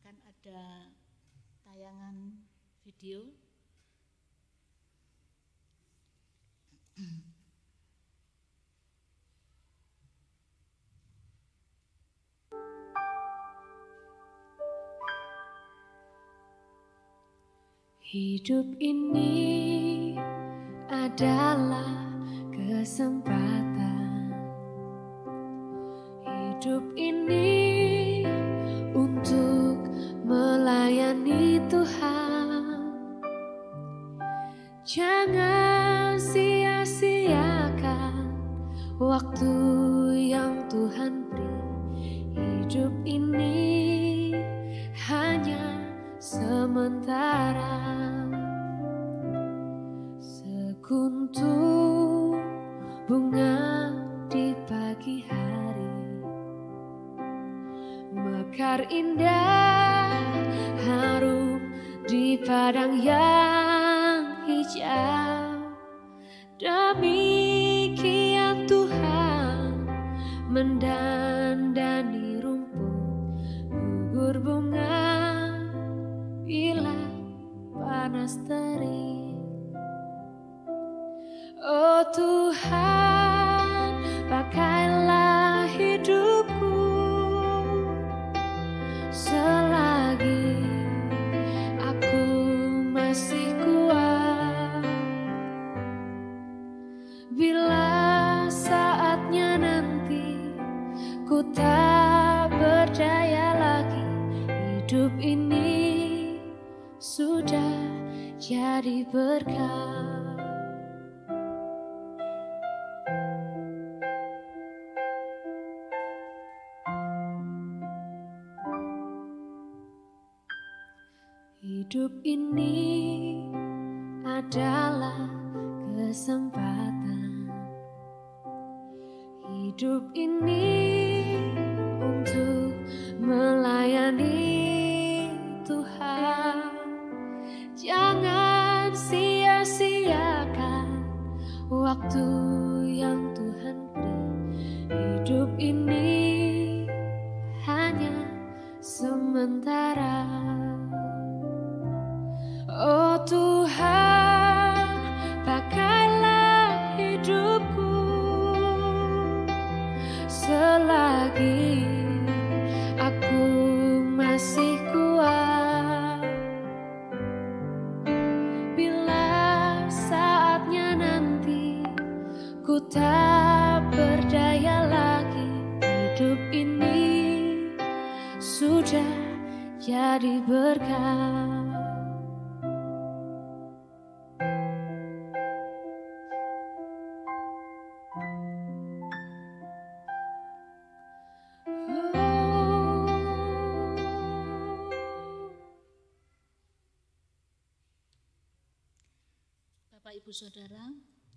akan ada tayangan video. Hidup ini adalah kesempatan. Hidup ini untuk melayani Tuhan. Jangan sia-siakan waktu yang Tuhan beri. Hidup ini hanya sementara. Sekuntum bunga di pagi hari, mekar indah harum di padang yang hijau. Demikian Tuhan mendandani rumput gugur bunga bila panas terik. Oh Tuhan, pakailah hidupku selagi aku masih kuat. Bila saatnya nanti ku tak berdaya lagi, hidup ini sudah jadi berkah. Hidup ini adalah kesempatan. Hidup ini untuk melayani Tuhan. Jangan sia-siakan waktu yang Tuhan beri. Hidup ini hanya sementara. Oh Tuhan, pakailah hidupku selagi aku masih kuat. Bila saatnya nanti ku tak berdaya lagi, hidup ini sudah jadi berkah. Bapak Ibu Saudara,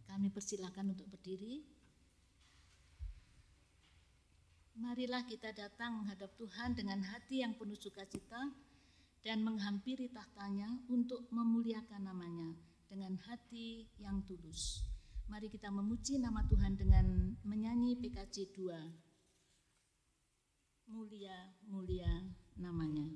kami persilakan untuk berdiri. Marilah kita datang menghadap Tuhan dengan hati yang penuh sukacita dan menghampiri tahtanya untuk memuliakan namanya dengan hati yang tulus. Mari kita memuji nama Tuhan dengan menyanyi PKJ 2. Mulia, mulia namanya.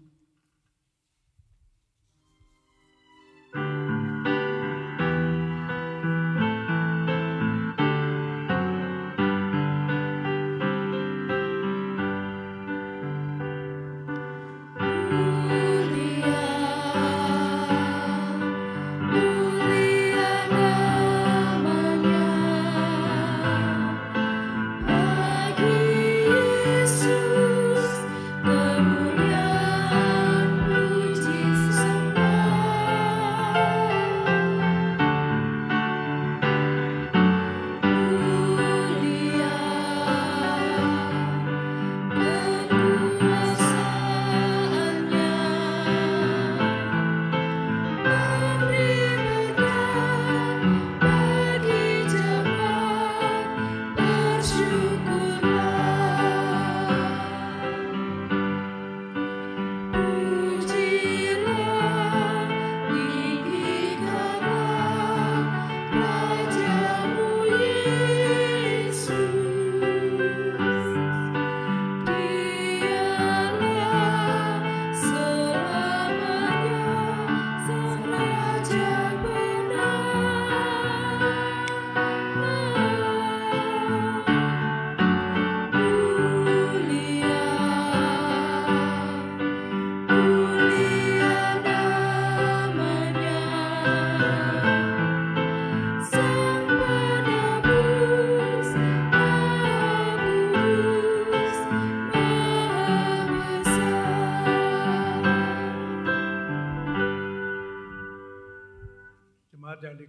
Yesus, kemuliaan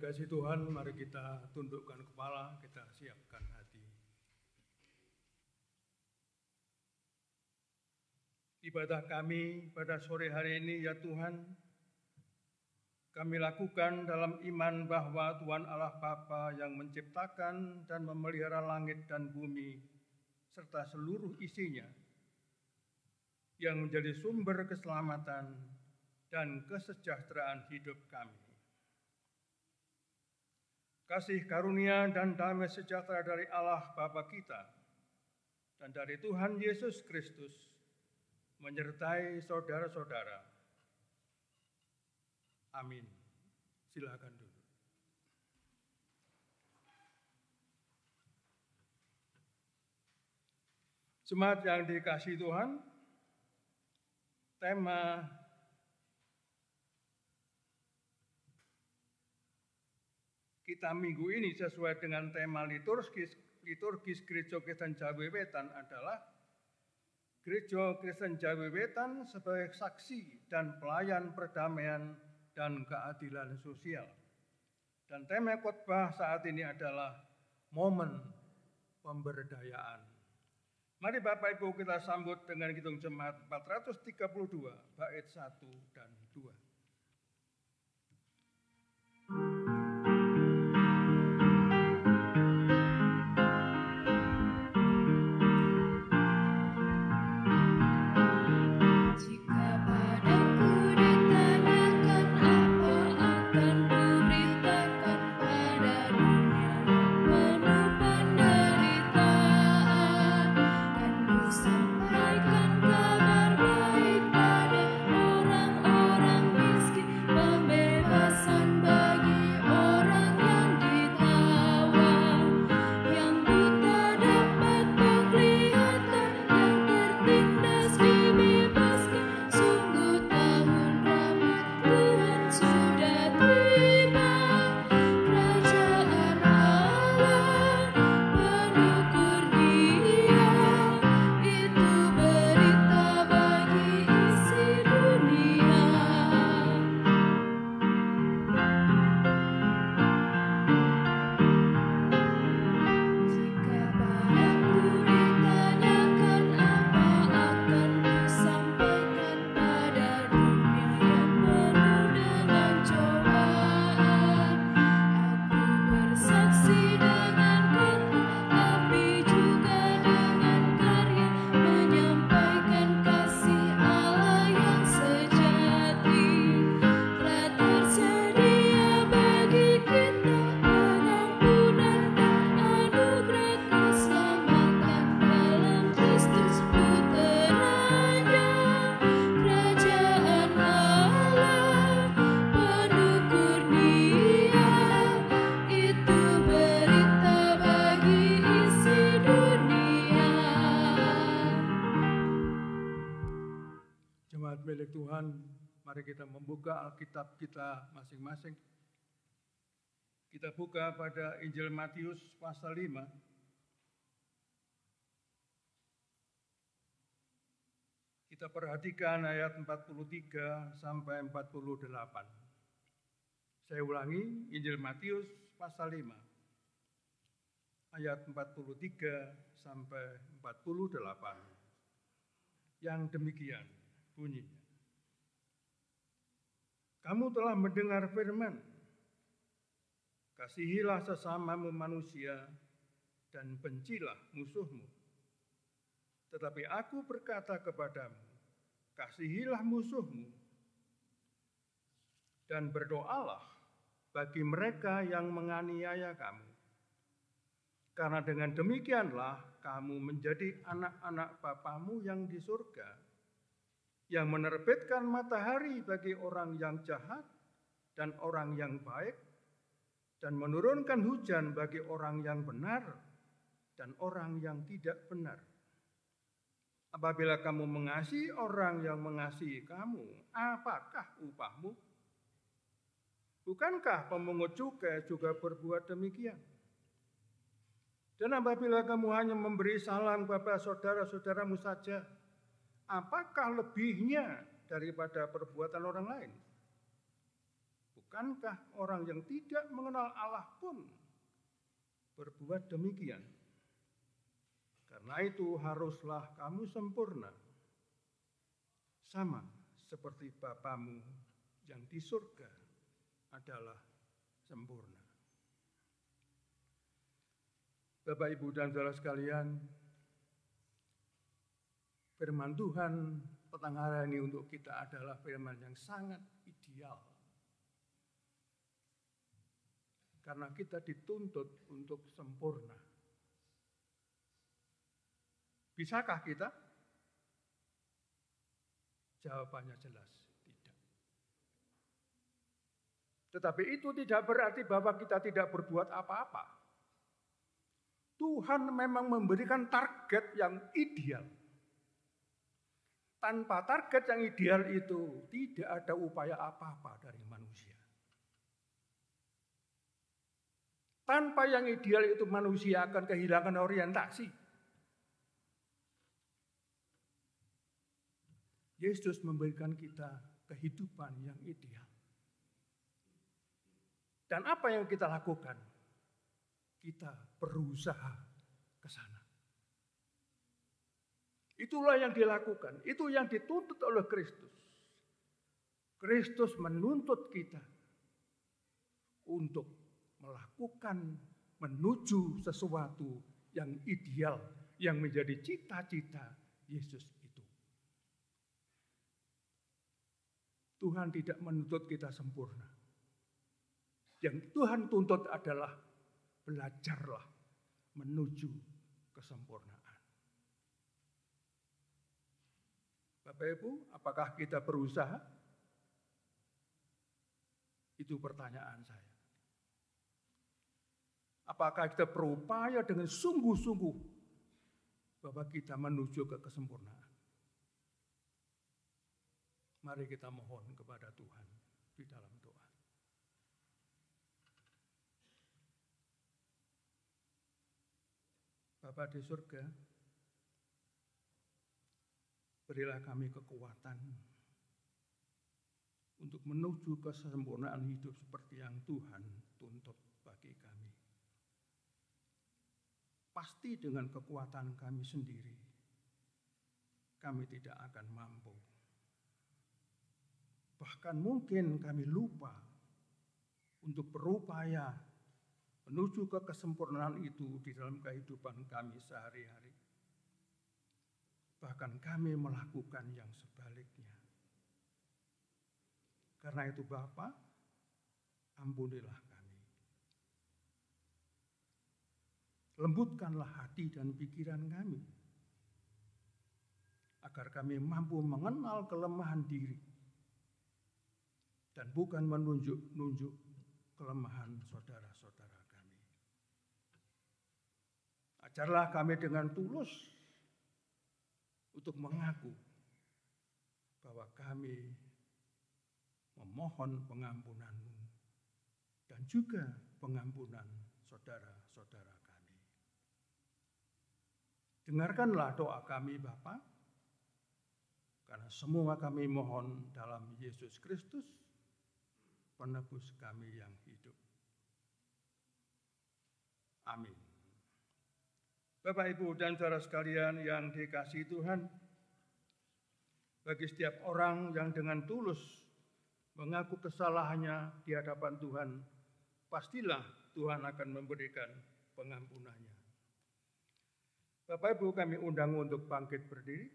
dikasihi Tuhan, mari kita tundukkan kepala, kita siapkan hati. Ibadah kami pada sore hari ini ya Tuhan, kami lakukan dalam iman bahwa Tuhan Allah Bapa yang menciptakan dan memelihara langit dan bumi, serta seluruh isinya, yang menjadi sumber keselamatan dan kesejahteraan hidup kami. Kasih karunia dan damai sejahtera dari Allah Bapa kita dan dari Tuhan Yesus Kristus menyertai saudara-saudara. Amin. Silakan duduk. Jemaat yang dikasihi Tuhan, tema kita minggu ini sesuai dengan tema liturgis Gereja Kristen Jawi Wetan adalah Gereja Kristen Jawi Wetan sebagai saksi dan pelayan perdamaian dan keadilan sosial. Dan tema khotbah saat ini adalah momen pemberdayaan. Mari Bapak Ibu kita sambut dengan Kidung Jemaat 432 bait 1 dan 2. Milik Tuhan, mari kita membuka Alkitab kita masing-masing. Kita buka pada Injil Matius pasal 5. Kita perhatikan ayat 43 sampai 48. Saya ulangi, Injil Matius pasal 5. Ayat 43 sampai 48. Yang demikian bunyinya. Kamu telah mendengar firman, kasihilah sesamamu manusia dan bencilah musuhmu. Tetapi aku berkata kepadamu, kasihilah musuhmu dan berdoalah bagi mereka yang menganiaya kamu. Karena dengan demikianlah kamu menjadi anak-anak Bapamu yang di surga, yang menerbitkan matahari bagi orang yang jahat dan orang yang baik, dan menurunkan hujan bagi orang yang benar dan orang yang tidak benar. Apabila kamu mengasihi orang yang mengasihi kamu, apakah upahmu? Bukankah pemungut cukai juga berbuat demikian? Dan apabila kamu hanya memberi salam kepada saudara-saudaramu saja, apakah lebihnya daripada perbuatan orang lain? Bukankah orang yang tidak mengenal Allah pun berbuat demikian? Karena itu haruslah kamu sempurna, sama seperti Bapamu yang di surga adalah sempurna. Bapak, Ibu, dan saudara sekalian, firman Tuhan petang hari ini untuk kita adalah firman yang sangat ideal. Karena kita dituntut untuk sempurna. Bisakah kita? Jawabannya jelas, tidak. Tetapi itu tidak berarti bahwa kita tidak berbuat apa-apa. Tuhan memang memberikan target yang ideal. Tanpa target yang ideal itu, tidak ada upaya apa-apa dari manusia. Tanpa yang ideal itu manusia akan kehilangan orientasi. Yesus memberikan kita kehidupan yang ideal. Dan apa yang kita lakukan? Kita berusaha ke sana. Itulah yang dilakukan, itu yang dituntut oleh Kristus. Kristus menuntut kita untuk melakukan, menuju sesuatu yang ideal, yang menjadi cita-cita Yesus itu. Tuhan tidak menuntut kita sempurna. Yang Tuhan tuntut adalah belajarlah menuju kesempurnaan. Bapak Ibu, apakah kita berusaha? Itu pertanyaan saya. Apakah kita berupaya dengan sungguh-sungguh bahwa kita menuju ke kesempurnaan? Mari kita mohon kepada Tuhan di dalam doa. Bapa di surga, berilah kami kekuatan untuk menuju kesempurnaan hidup seperti yang Tuhan tuntut bagi kami. Pasti dengan kekuatan kami sendiri, kami tidak akan mampu. Bahkan mungkin kami lupa untuk berupaya menuju ke kesempurnaan itu di dalam kehidupan kami sehari-hari. Bahkan kami melakukan yang sebaliknya. Karena itu Bapa, ampunilah kami. Lembutkanlah hati dan pikiran kami, agar kami mampu mengenal kelemahan diri, dan bukan menunjuk-nunjuk kelemahan saudara-saudara kami. Ajarlah kami dengan tulus untuk mengaku bahwa kami memohon pengampunan-Mu dan juga pengampunan saudara-saudara kami. Dengarkanlah doa kami Bapa, karena semua kami mohon dalam Yesus Kristus, penebus kami yang hidup. Amin. Bapak, Ibu, dan saudara sekalian yang dikasihi Tuhan, bagi setiap orang yang dengan tulus mengaku kesalahannya di hadapan Tuhan, pastilah Tuhan akan memberikan pengampunannya. Bapak, Ibu, kami undang untuk bangkit berdiri.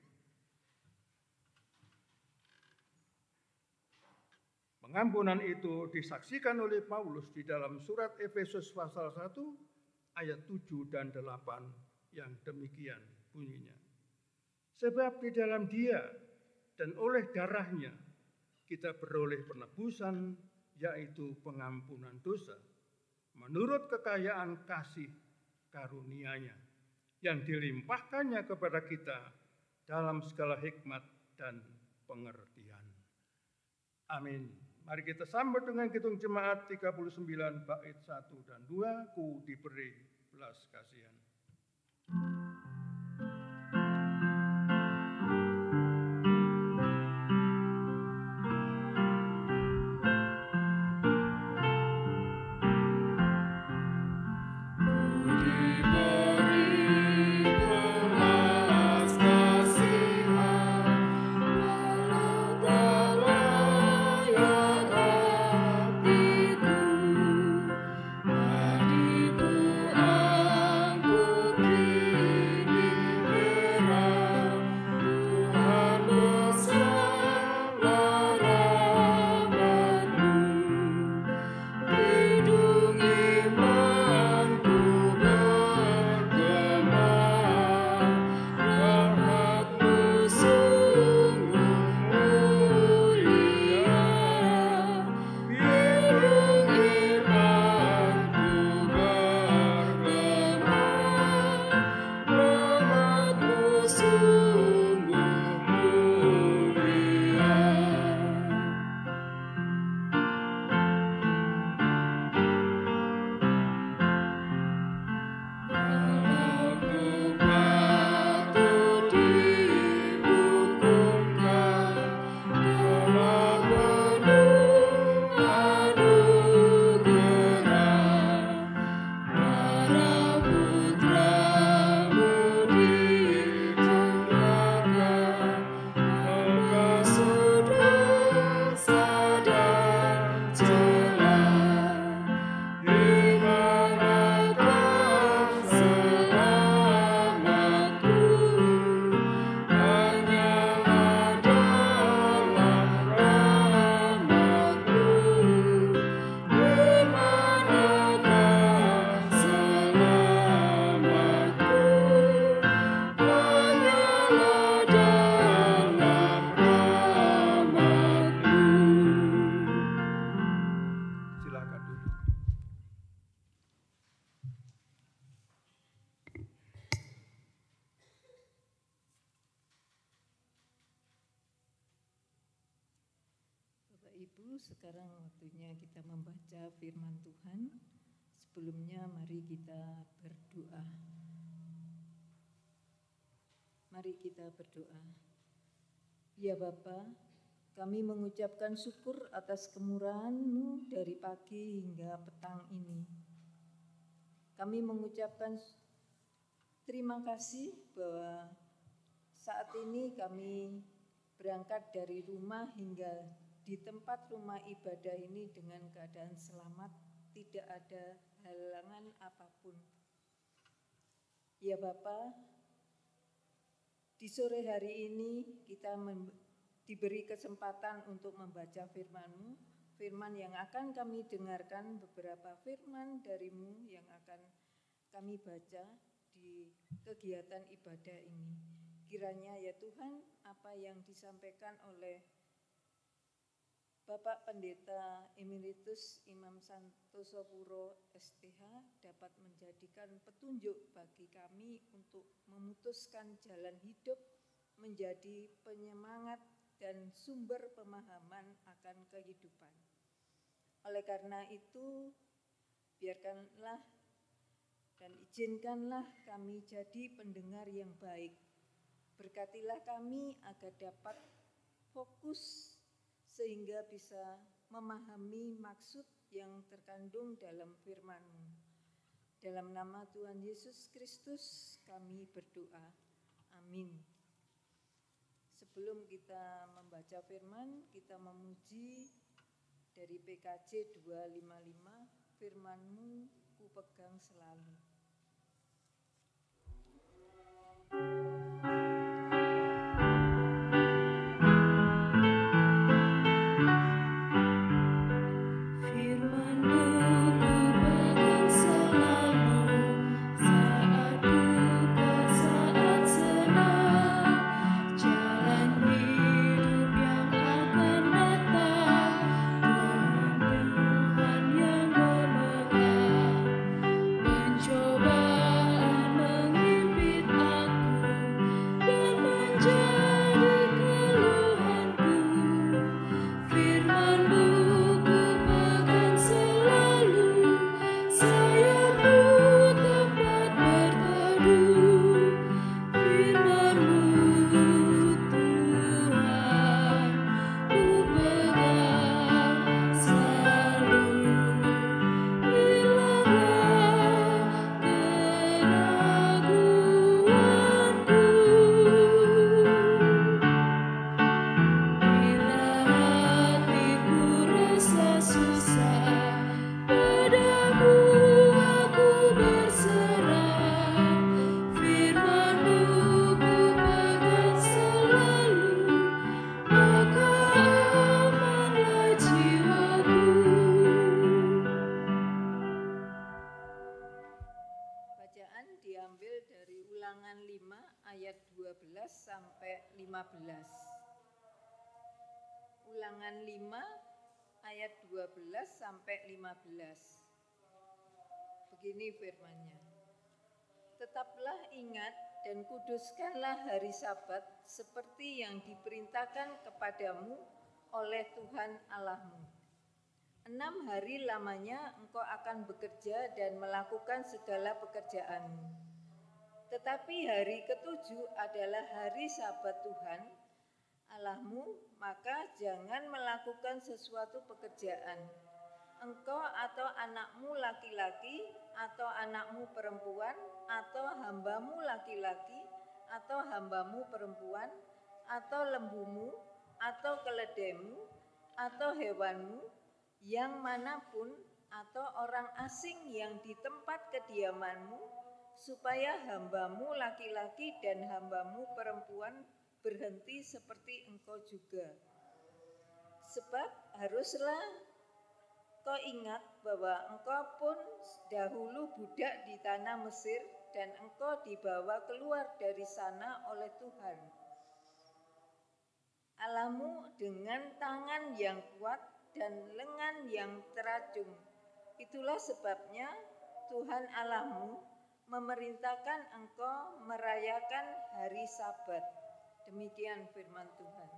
Pengampunan itu disaksikan oleh Paulus di dalam surat Efesus pasal 1 ayat 7 dan 8 yang demikian bunyinya. Sebab di dalam Dia dan oleh darahnya kita beroleh penebusan, yaitu pengampunan dosa, menurut kekayaan kasih karunia-Nya yang dilimpahkannya kepada kita dalam segala hikmat dan pengertian. Amin. Mari kita sambut dengan hitung jemaat 39 bait 1 dan 2, ku diberi belas kasihan. Ibu, sekarang waktunya kita membaca firman Tuhan. Sebelumnya mari kita berdoa. Mari kita berdoa. Ya Bapa, kami mengucapkan syukur atas kemurahan-Mu dari pagi hingga petang ini. Kami mengucapkan terima kasih bahwa saat ini kami berangkat dari rumah hingga di tempat rumah ibadah ini dengan keadaan selamat, tidak ada halangan apapun. Ya Bapa, di sore hari ini kita diberi kesempatan untuk membaca firman-Mu, firman yang akan kami dengarkan, beberapa firman dari-Mu yang akan kami baca di kegiatan ibadah ini. Kiranya ya Tuhan, apa yang disampaikan oleh Bapak Pendeta Emeritus Imam Santoso Puro STH dapat menjadikan petunjuk bagi kami untuk memutuskan jalan hidup menjadi penyemangat dan sumber pemahaman akan kehidupan. Oleh karena itu, biarkanlah dan izinkanlah kami jadi pendengar yang baik. Berkatilah kami agar dapat fokus sehingga bisa memahami maksud yang terkandung dalam firman-Mu. Dalam nama Tuhan Yesus Kristus kami berdoa. Amin. Sebelum kita membaca firman, kita memuji dari PKJ 255, firman-Mu ku pegang selalu. Diambil dari Ulangan 5 ayat 12 sampai 15. Ulangan 5 ayat 12 sampai 15. Begini firman-Nya. Tetaplah ingat dan kuduskanlah hari Sabat seperti yang diperintahkan kepadamu oleh Tuhan Allahmu. 6 hari lamanya engkau akan bekerja dan melakukan segala pekerjaanmu. Tetapi hari ke-7 adalah hari Sabat Tuhan Allahmu, maka jangan melakukan sesuatu pekerjaan. Engkau atau anakmu laki-laki, atau anakmu perempuan, atau hambamu laki-laki, atau hambamu perempuan, atau lembumu, atau keledaimu, atau hewanmu, yang manapun, atau orang asing yang di tempat kediamanmu, supaya hambamu laki-laki dan hambamu perempuan berhenti seperti engkau juga. Sebab haruslah kau ingat bahwa engkau pun dahulu budak di tanah Mesir dan engkau dibawa keluar dari sana oleh Tuhan Allahmu dengan tangan yang kuat dan lengan yang teracung. Itulah sebabnya Tuhan Allahmu memerintahkan engkau merayakan hari Sabat. Demikian firman Tuhan.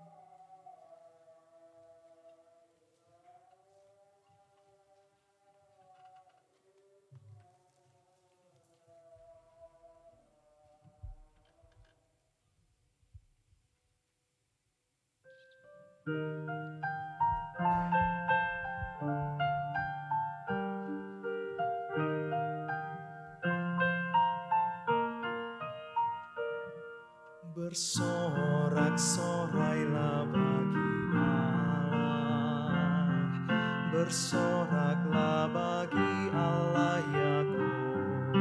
Bersorak-sorailah bagi Allah, bersoraklah bagi Allah Yakub.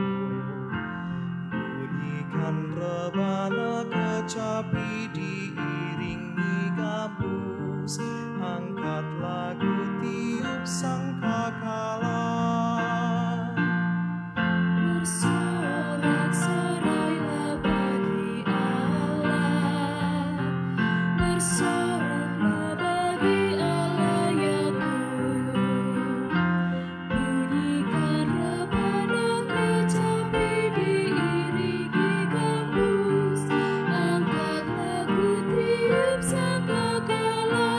Bunyikan rebana kecapi diiringi gambus, angkat lagu tiup sangkakala. Bersorak-sorailah bagi Allah, bersoraklah bagi Allah Yakub. Bunyikan rebana kecapi diiringi gambus, angkat lagu tiup sangkakala.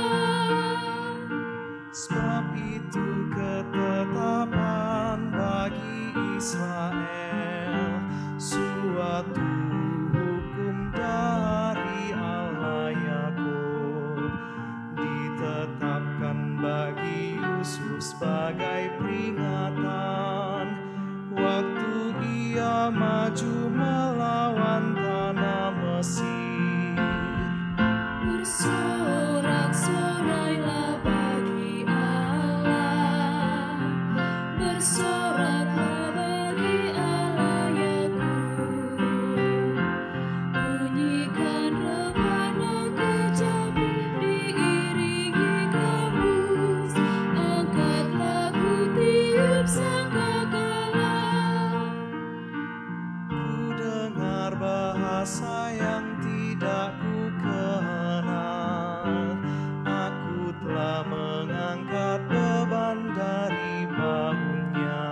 Sebab itu ketetapan bagi Israel, suatu hukum dari Allah Yakub, ditetapkan bagi Yusuf sebagai peringatan, waktu ia maju melawan tanah Mesir. Bersorak-sorailah bagi Allah, bersoraklah bagi Allah Yakub. Bunyikan rebana kecapi diiringi gambus, angkat lagu tiup sangkakala. Ku dengar bahasa yang tidak ku kenal, aku telah mengangkat beban dari bahunya,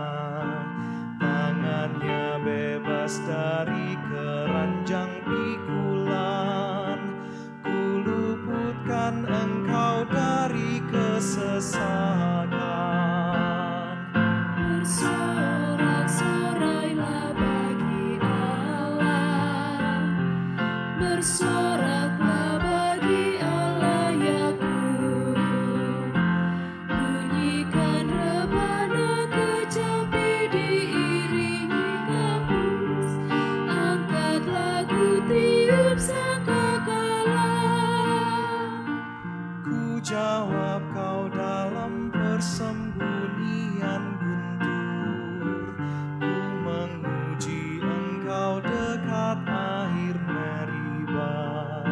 tangannya bebas dari keranjang pikulan, ku luputkan engkau dari kesesakan. Bersorak-sorailah bagi Allah, bersoraklah bagi Allah Yakub. Bunyikan rebana kecapi diiringi gambus, angkat lagu tiup sangkakala. Ku jawab kau dalam persembunyian guntur, ku menguji engkau dekat air Meribah.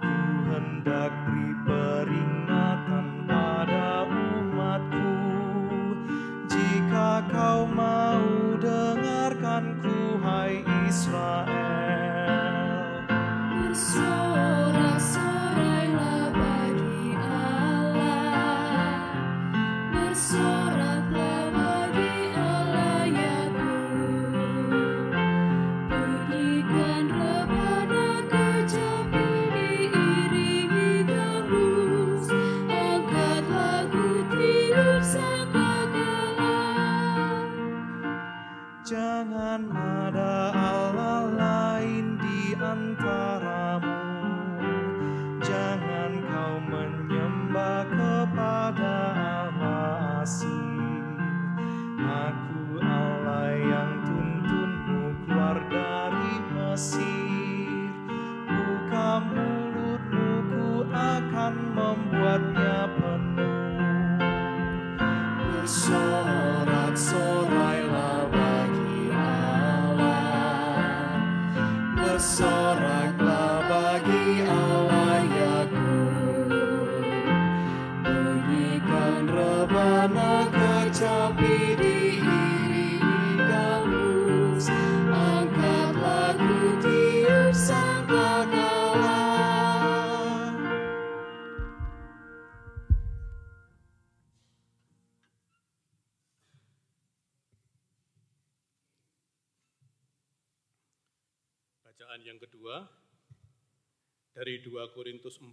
Ku hendak beri peringatan pada umatku, jika kau mau dengarkanku, hai Israel. Bersorak-sorailah bagi Allah, bersoraklah bagi Allah Yakub. Bunyikan rebana kecapi diiringi gambus, angkat lagu tiup sangkakala. Jangan ada Allah lain di antaramu, jangan kau menyembah kepada Allah asing. Aku Allah yang tuntunmu keluar dari Mesir, buka mulutmu, ku akan membuatnya penuh. Bersorak-sorailah bagi Allah, bersoraklah bagi Allah Yakub. Bunyikan rebana kecapi diiringi gambus, angkat lagu tiup sangkakala. Bacaan yang kedua dari 2 Korintus 4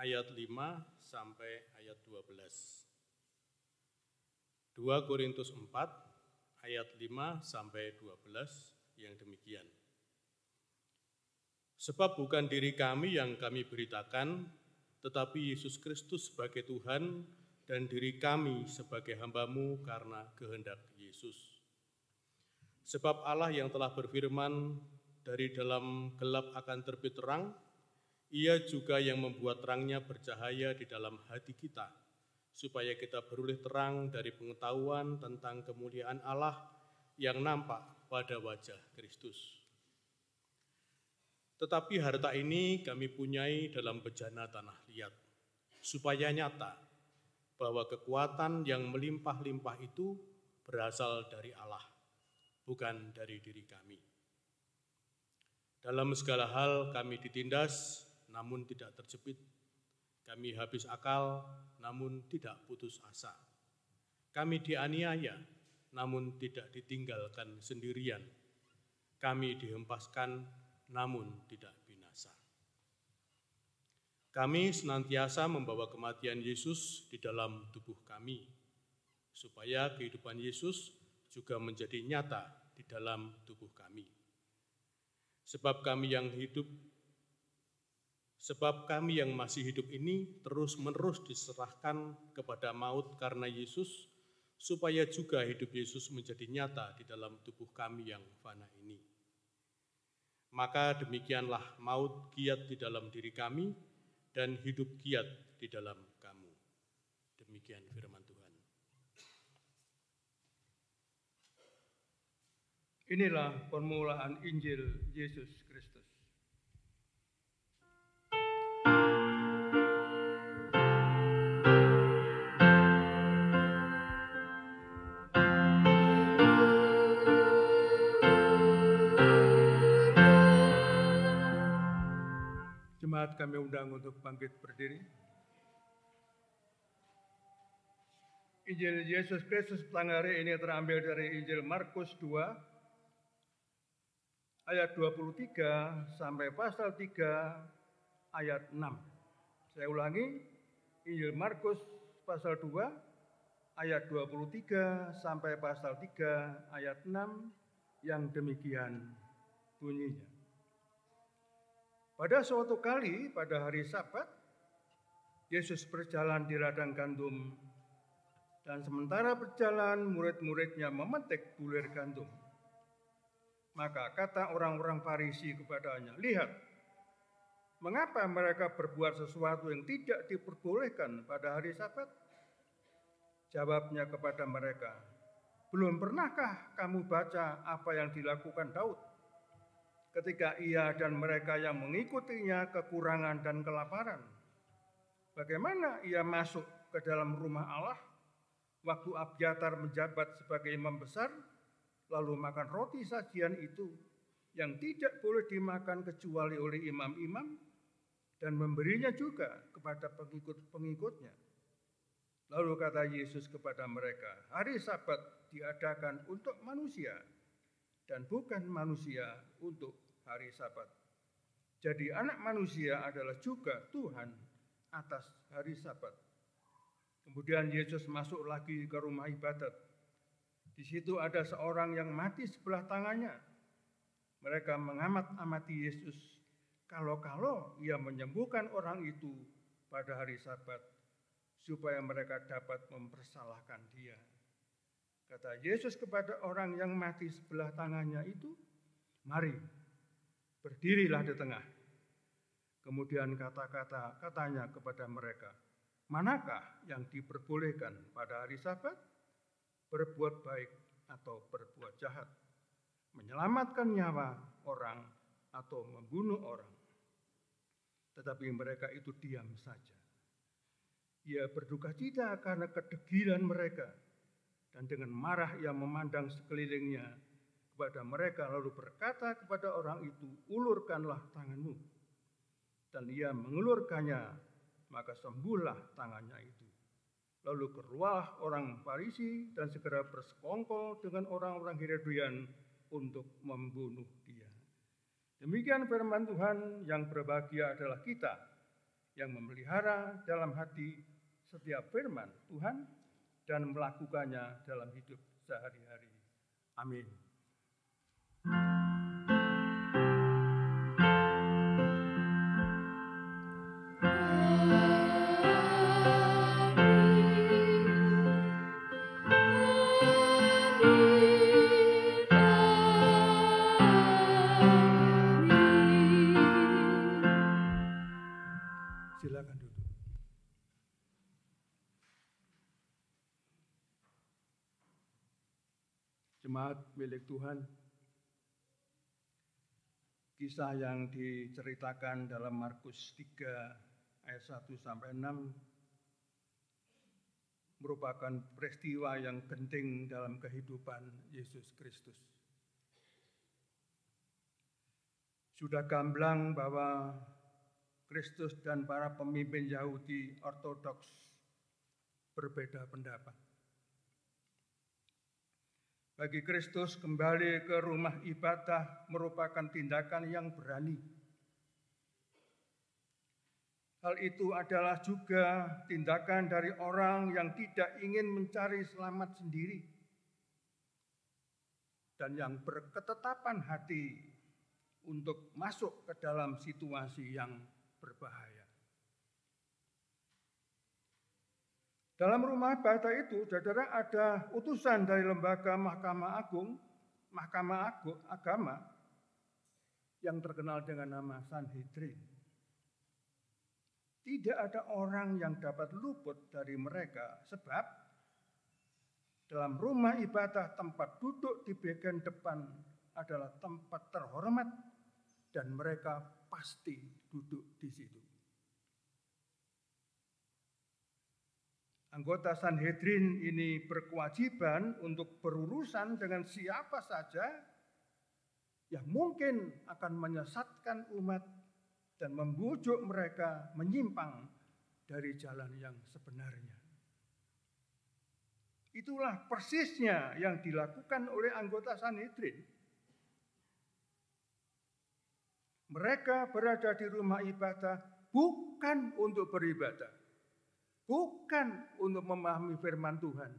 ayat 5 sampai ayat 12. 2 Korintus 4 ayat 5 sampai 12 yang demikian. Sebab bukan diri kami yang kami beritakan, tetapi Yesus Kristus sebagai Tuhan dan diri kami sebagai hamba-Mu karena kehendak Yesus. Sebab Allah yang telah berfirman, dari dalam gelap akan terbit terang, Ia juga yang membuat terangnya bercahaya di dalam hati kita, supaya kita beroleh terang dari pengetahuan tentang kemuliaan Allah yang nampak pada wajah Kristus. Tetapi harta ini kami punyai dalam bejana tanah liat, supaya nyata bahwa kekuatan yang melimpah-limpah itu berasal dari Allah, bukan dari diri kami. Dalam segala hal kami ditindas, namun tidak terjepit. Kami habis akal, namun tidak putus asa. Kami dianiaya, namun tidak ditinggalkan sendirian. Kami dihempaskan, namun tidak binasa. Kami senantiasa membawa kematian Yesus di dalam tubuh kami, supaya kehidupan Yesus juga menjadi nyata di dalam tubuh kami. Sebab kami yang masih hidup ini terus-menerus diserahkan kepada maut karena Yesus, supaya juga hidup Yesus menjadi nyata di dalam tubuh kami yang fana ini. Maka demikianlah maut giat di dalam diri kami, dan hidup giat di dalam kamu. Demikian firman Tuhan. Inilah permulaan Injil Yesus Kristus. Jemaat kami undang untuk bangkit berdiri. Injil Yesus Kristus petang hari ini terambil dari Injil Markus 2 ayat 23 sampai pasal 3 ayat 6. Saya ulangi, Injil Markus pasal 2 ayat 23 sampai pasal 3 ayat 6 yang demikian bunyinya. Pada suatu kali pada hari Sabat, Yesus berjalan di ladang gandum, dan sementara berjalan murid-muridnya memetik bulir gandum. Maka kata orang-orang Farisi kepadanya, "Lihat, mengapa mereka berbuat sesuatu yang tidak diperbolehkan pada hari Sabat?" Jawabnya kepada mereka, "Belum pernahkah kamu baca apa yang dilakukan Daud ketika ia dan mereka yang mengikutinya kekurangan dan kelaparan? Bagaimana ia masuk ke dalam rumah Allah waktu Abiatar menjabat sebagai imam besar, lalu makan roti sajian itu yang tidak boleh dimakan kecuali oleh imam-imam, dan memberinya juga kepada pengikut-pengikutnya?" Lalu kata Yesus kepada mereka, "Hari Sabat diadakan untuk manusia, dan bukan manusia untuk hari Sabat. Jadi anak manusia adalah juga Tuhan atas hari Sabat." Kemudian Yesus masuk lagi ke rumah ibadat. Di situ ada seorang yang mati sebelah tangannya. Mereka mengamat-amati Yesus, kalau-kalau ia menyembuhkan orang itu pada hari Sabat, supaya mereka dapat mempersalahkan dia. Kata Yesus kepada orang yang mati sebelah tangannya itu, "Mari, berdirilah di tengah." Kemudian katanya kepada mereka, "Manakah yang diperbolehkan pada hari Sabat? Berbuat baik atau berbuat jahat? Menyelamatkan nyawa orang atau membunuh orang?" Tetapi mereka itu diam saja. Ia berduka cita karena kedegilan mereka, dan dengan marah ia memandang sekelilingnya kepada mereka, lalu berkata kepada orang itu, "Ulurkanlah tanganmu." Dan ia mengulurkannya, maka sembuhlah tangannya itu. Lalu keluarlah orang Farisi dan segera bersekongkol dengan orang-orang Herodian untuk membunuh dia. Demikian firman Tuhan. Yang berbahagia adalah kita yang memelihara dalam hati setiap firman Tuhan dan melakukannya dalam hidup sehari-hari. Amin. Amin. Silakan duduk. Jemaat milik Tuhan, kisah yang diceritakan dalam Markus 3 ayat 1 sampai 6 merupakan peristiwa yang penting dalam kehidupan Yesus Kristus. Sudah gamblang bahwa Kristus dan para pemimpin Yahudi Ortodoks berbeda pendapat. Bagi Kristus, kembali ke rumah ibadah merupakan tindakan yang berani. Hal itu adalah juga tindakan dari orang yang tidak ingin mencari selamat sendiri dan yang berketetapan hati untuk masuk ke dalam situasi yang berbahaya. Dalam rumah ibadah itu, saudara, ada utusan dari lembaga Mahkamah Agama yang terkenal dengan nama Sanhedrin. Tidak ada orang yang dapat luput dari mereka, sebab dalam rumah ibadah tempat duduk di bagian depan adalah tempat terhormat dan mereka pasti duduk di situ. Anggota Sanhedrin ini berkewajiban untuk berurusan dengan siapa saja yang mungkin akan menyesatkan umat dan membujuk mereka menyimpang dari jalan yang sebenarnya. Itulah persisnya yang dilakukan oleh anggota Sanhedrin. Mereka berada di rumah ibadah bukan untuk beribadah, bukan untuk memahami firman Tuhan,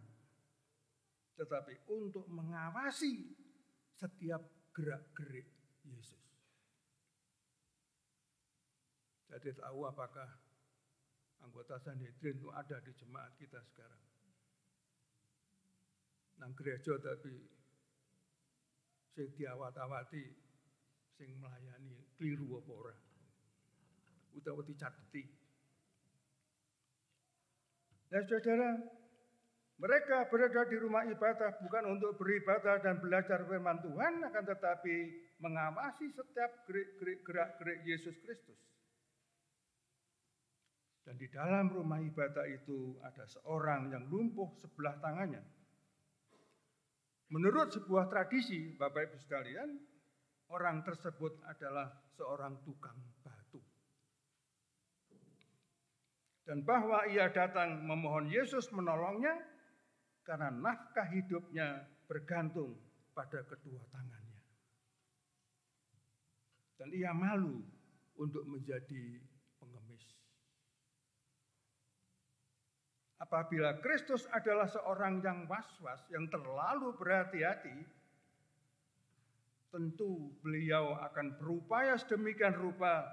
tetapi untuk mengawasi setiap gerak-gerik Yesus. Jadi tahu apakah anggota Sanhedrin itu ada di jemaat kita sekarang. Nang gereja tapi sing diawat-awati, sing melayani keliru apa ora. Utawa dicateti. Ya saudara, mereka berada di rumah ibadah bukan untuk beribadah dan belajar firman Tuhan, akan tetapi mengawasi setiap gerak-gerik Yesus Kristus. Dan di dalam rumah ibadah itu ada seorang yang lumpuh sebelah tangannya. Menurut sebuah tradisi, Bapak Ibu sekalian, orang tersebut adalah seorang tukang batu. Dan bahwa ia datang memohon Yesus menolongnya karena nafkah hidupnya bergantung pada kedua tangannya. Dan ia malu untuk menjadi pengemis. Apabila Kristus adalah seorang yang was-was, yang terlalu berhati-hati, tentu beliau akan berupaya sedemikian rupa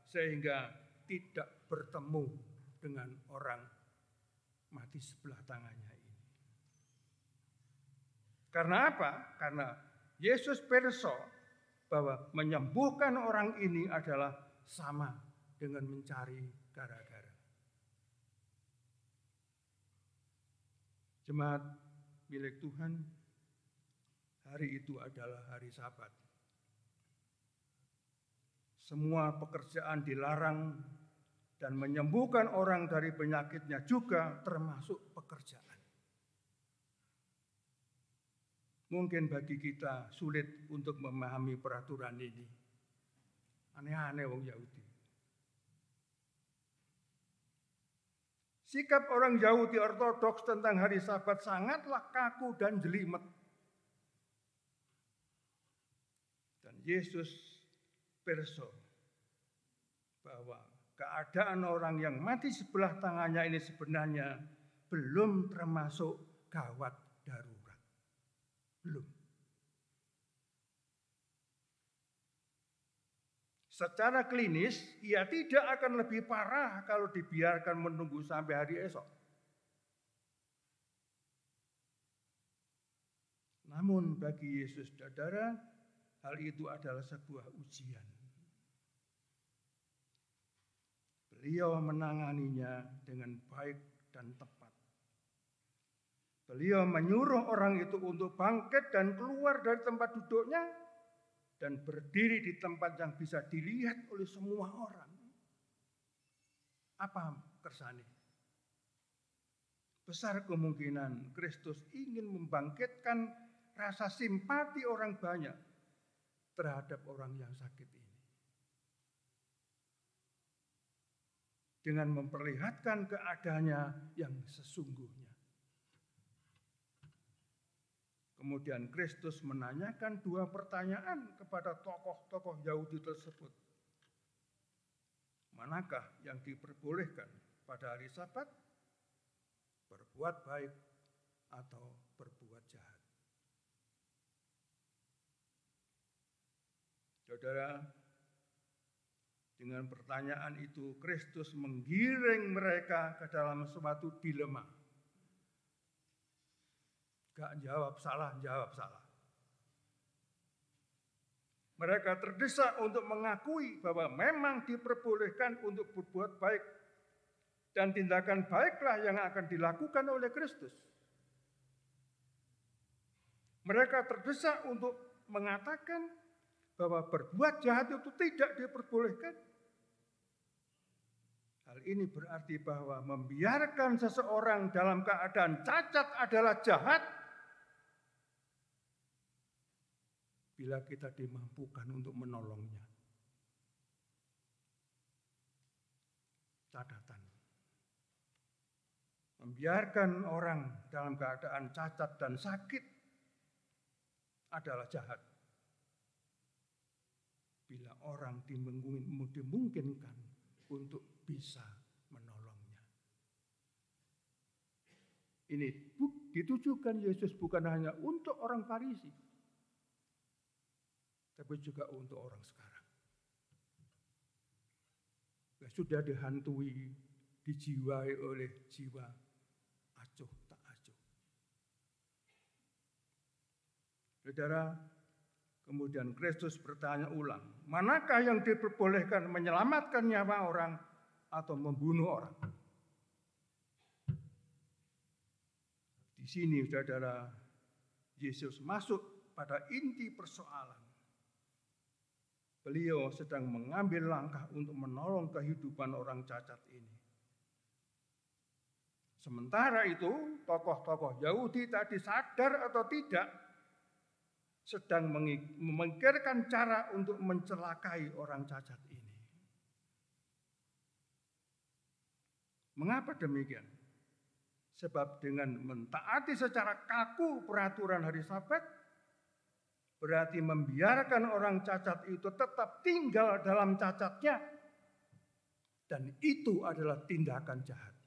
sehingga tidak bertemu dengan orang mati sebelah tangannya ini. Karena apa? Karena Yesus perso bahwa menyembuhkan orang ini adalah sama dengan mencari gara-gara. Jemaat milik Tuhan, hari itu adalah hari Sabat. Semua pekerjaan dilarang dan menyembuhkan orang dari penyakitnya juga termasuk pekerjaan. Mungkin bagi kita sulit untuk memahami peraturan ini. Aneh-aneh wong Yahudi. Sikap orang Yahudi Ortodoks tentang hari Sabat sangatlah kaku dan jelimet. Dan Yesus perso bahwa keadaan orang yang mati sebelah tangannya ini sebenarnya belum termasuk gawat darurat. Belum. Secara klinis, ia tidak akan lebih parah kalau dibiarkan menunggu sampai hari esok. Namun bagi Yesus, saudara, hal itu adalah sebuah ujian. Beliau menanganinya dengan baik dan tepat. Beliau menyuruh orang itu untuk bangkit dan keluar dari tempat duduknya dan berdiri di tempat yang bisa dilihat oleh semua orang. Apa kersane? Besar kemungkinan Kristus ingin membangkitkan rasa simpati orang banyak terhadap orang yang sakit ini. Dengan memperlihatkan keadaannya yang sesungguhnya. Kemudian Kristus menanyakan 2 pertanyaan kepada tokoh-tokoh Yahudi tersebut. Manakah yang diperbolehkan pada hari Sabat? Berbuat baik atau berbuat jahat? Saudara, dengan pertanyaan itu Kristus menggiring mereka ke dalam suatu dilema. Gak jawab salah, jawab salah. Mereka terdesak untuk mengakui bahwa memang diperbolehkan untuk berbuat baik. Dan tindakan baiklah yang akan dilakukan oleh Kristus. Mereka terdesak untuk mengatakan bahwa berbuat jahat itu tidak diperbolehkan. Hal ini berarti bahwa membiarkan seseorang dalam keadaan cacat adalah jahat bila kita dimampukan untuk menolongnya. Catatan. Membiarkan orang dalam keadaan cacat dan sakit adalah jahat. Bila orang dimungkinkan untuk bisa menolongnya. Ini ditujukan Yesus bukan hanya untuk orang Farisi, tapi juga untuk orang sekarang. Sudah dihantui, dijiwai oleh jiwa acuh tak acuh. Saudara, kemudian Kristus bertanya ulang, manakah yang diperbolehkan menyelamatkan nyawa orang atau membunuh orang? Di sini, saudara, Yesus masuk pada inti persoalan. Beliau sedang mengambil langkah untuk menolong kehidupan orang cacat ini. Sementara itu, tokoh-tokoh Yahudi tadi sadar atau tidak, sedang memikirkan cara untuk mencelakai orang cacat ini. Mengapa demikian? Sebab dengan mentaati secara kaku peraturan hari Sabat, berarti membiarkan orang cacat itu tetap tinggal dalam cacatnya, dan itu adalah tindakan jahat.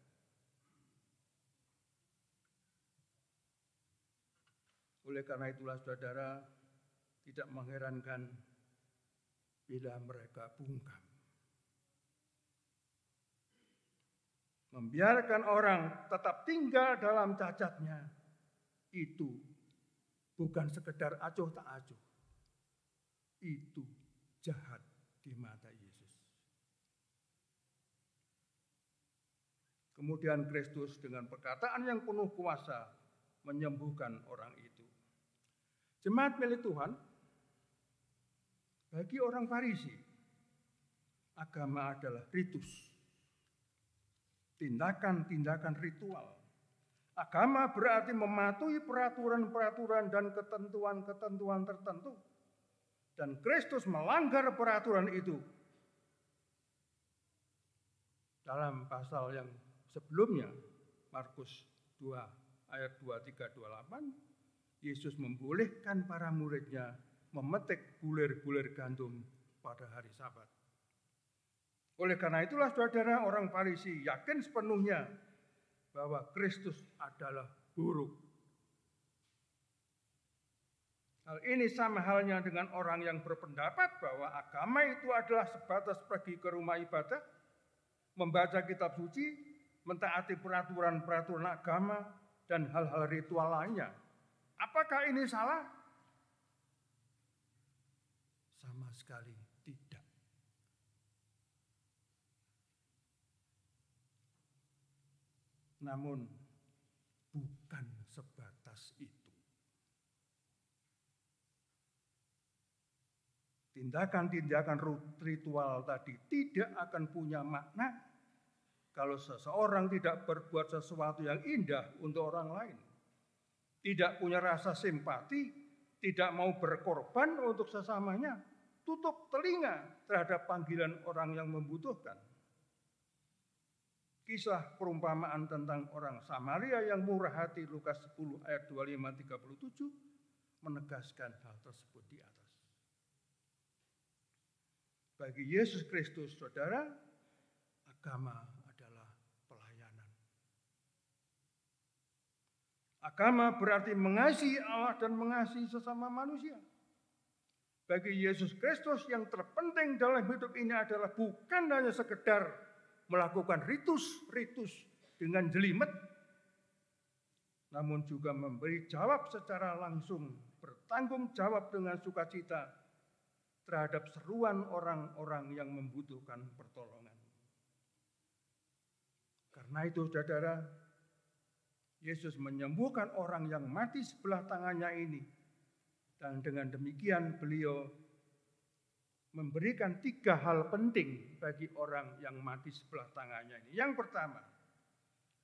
Oleh karena itulah saudara, tidak mengherankan bila mereka bungkam. Membiarkan orang tetap tinggal dalam cacatnya, itu bukan sekedar acuh tak acuh. Itu jahat di mata Yesus. Kemudian Kristus dengan perkataan yang penuh kuasa menyembuhkan orang itu. Jemaat milik Tuhan, bagi orang Farisi, agama adalah ritus. Tindakan-tindakan ritual. Agama berarti mematuhi peraturan-peraturan dan ketentuan-ketentuan tertentu. Dan Kristus melanggar peraturan itu. Dalam pasal yang sebelumnya, Markus 2 ayat 23-28, Yesus membolehkan para muridnya memetik bulir-bulir gandum pada hari Sabat. Oleh karena itulah saudara, orang Farisi yakin sepenuhnya bahwa Kristus adalah buruk. Hal ini sama halnya dengan orang yang berpendapat bahwa agama itu adalah sebatas pergi ke rumah ibadah, membaca kitab suci, mentaati peraturan-peraturan agama, dan hal-hal ritual lainnya. Apakah ini salah? Sama sekali tidak. Namun bukan sebatas itu. Tindakan-tindakan ritual tadi tidak akan punya makna kalau seseorang tidak berbuat sesuatu yang indah untuk orang lain. Tidak punya rasa simpati, tidak mau berkorban untuk sesamanya, tutup telinga terhadap panggilan orang yang membutuhkan. Kisah perumpamaan tentang orang Samaria yang murah hati Lukas 10 ayat 25-37 menegaskan hal tersebut di atas. Bagi Yesus Kristus, saudara, agama adalah pelayanan. Agama berarti mengasihi Allah dan mengasihi sesama manusia. Bagi Yesus Kristus yang terpenting dalam hidup ini adalah bukan hanya sekedar melakukan ritus-ritus dengan jelimet, namun juga memberi jawab secara langsung, bertanggung jawab dengan sukacita terhadap seruan orang-orang yang membutuhkan pertolongan. Karena itu, saudara, Yesus menyembuhkan orang yang mati sebelah tangannya ini. Dan dengan demikian beliau memberikan 3 hal penting bagi orang yang mati sebelah tangannya ini. Yang pertama,